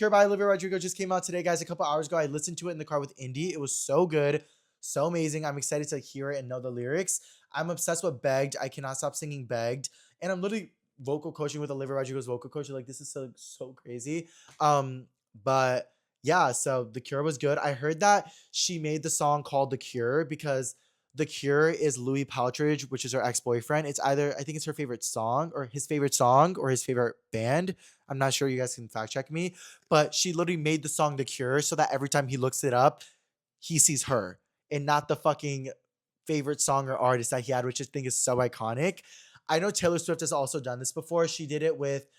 S2: by Olivia Rodrigo just came out today, guys. A couple hours ago, I listened to it in the car with Indy. It was so good, so amazing. I'm excited to hear it and know the lyrics. I'm obsessed with Begged. I cannot stop singing Begged, and I'm literally vocal coaching with Olivia Rodrigo's vocal coach. Like this is so crazy. But yeah, so The Cure was good. I heard that she made the song called The Cure because the Cure is Louis Paltridge, which is her ex-boyfriend. It's either I think it's her favorite song or his favorite band. I'm not sure. You guys can fact check me. But she literally made the song The Cure so that every time he looks it up, he sees her and not the fucking favorite song or artist that he had, which I think is so iconic. I know Taylor Swift has also done this before. She did it with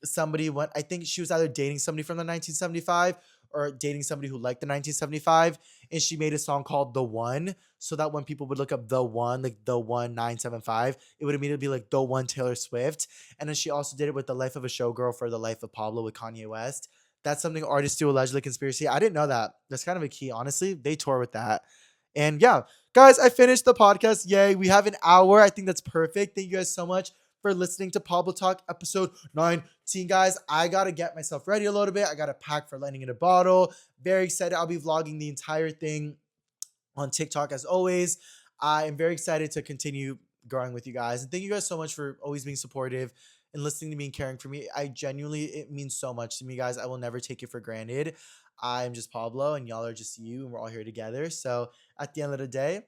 S2: somebody when I think she was either dating somebody from the 1975 or dating somebody who liked the 1975, and she made a song called The One, so that when people would look up The One, like The One 975, it would immediately be like The One Taylor Swift. And then she also did it with The Life of a Showgirl for The Life of Pablo with Kanye West. That's something artists do, allegedly conspiracy. I didn't know that. That's kind of a key. Honestly, they tour with that. And yeah, guys, I finished the podcast. Yay. We have an hour. I think that's perfect. Thank you guys so much for listening to Pablo Talk episode 19, guys. I gotta get myself ready a little bit. I gotta pack for landing in a bottle. Very excited. I'll be vlogging the entire thing on TikTok as always. I am very excited to continue growing with you guys. And thank you guys so much for always being supportive and listening to me and caring for me. I genuinely, it means so much to me, guys. I will never take it for granted. I'm just Pablo and y'all are just you, and we're all here together. So at the end of the day.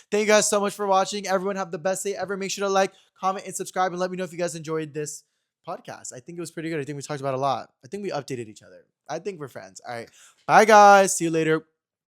S2: Thank you guys so much for watching. Everyone have the best day ever. Make sure to like, comment, and subscribe, and let me know if you guys enjoyed this podcast. I think it was pretty good. I think we talked about a lot. I think we updated each other. I think we're friends. All right. Bye, guys. See you later.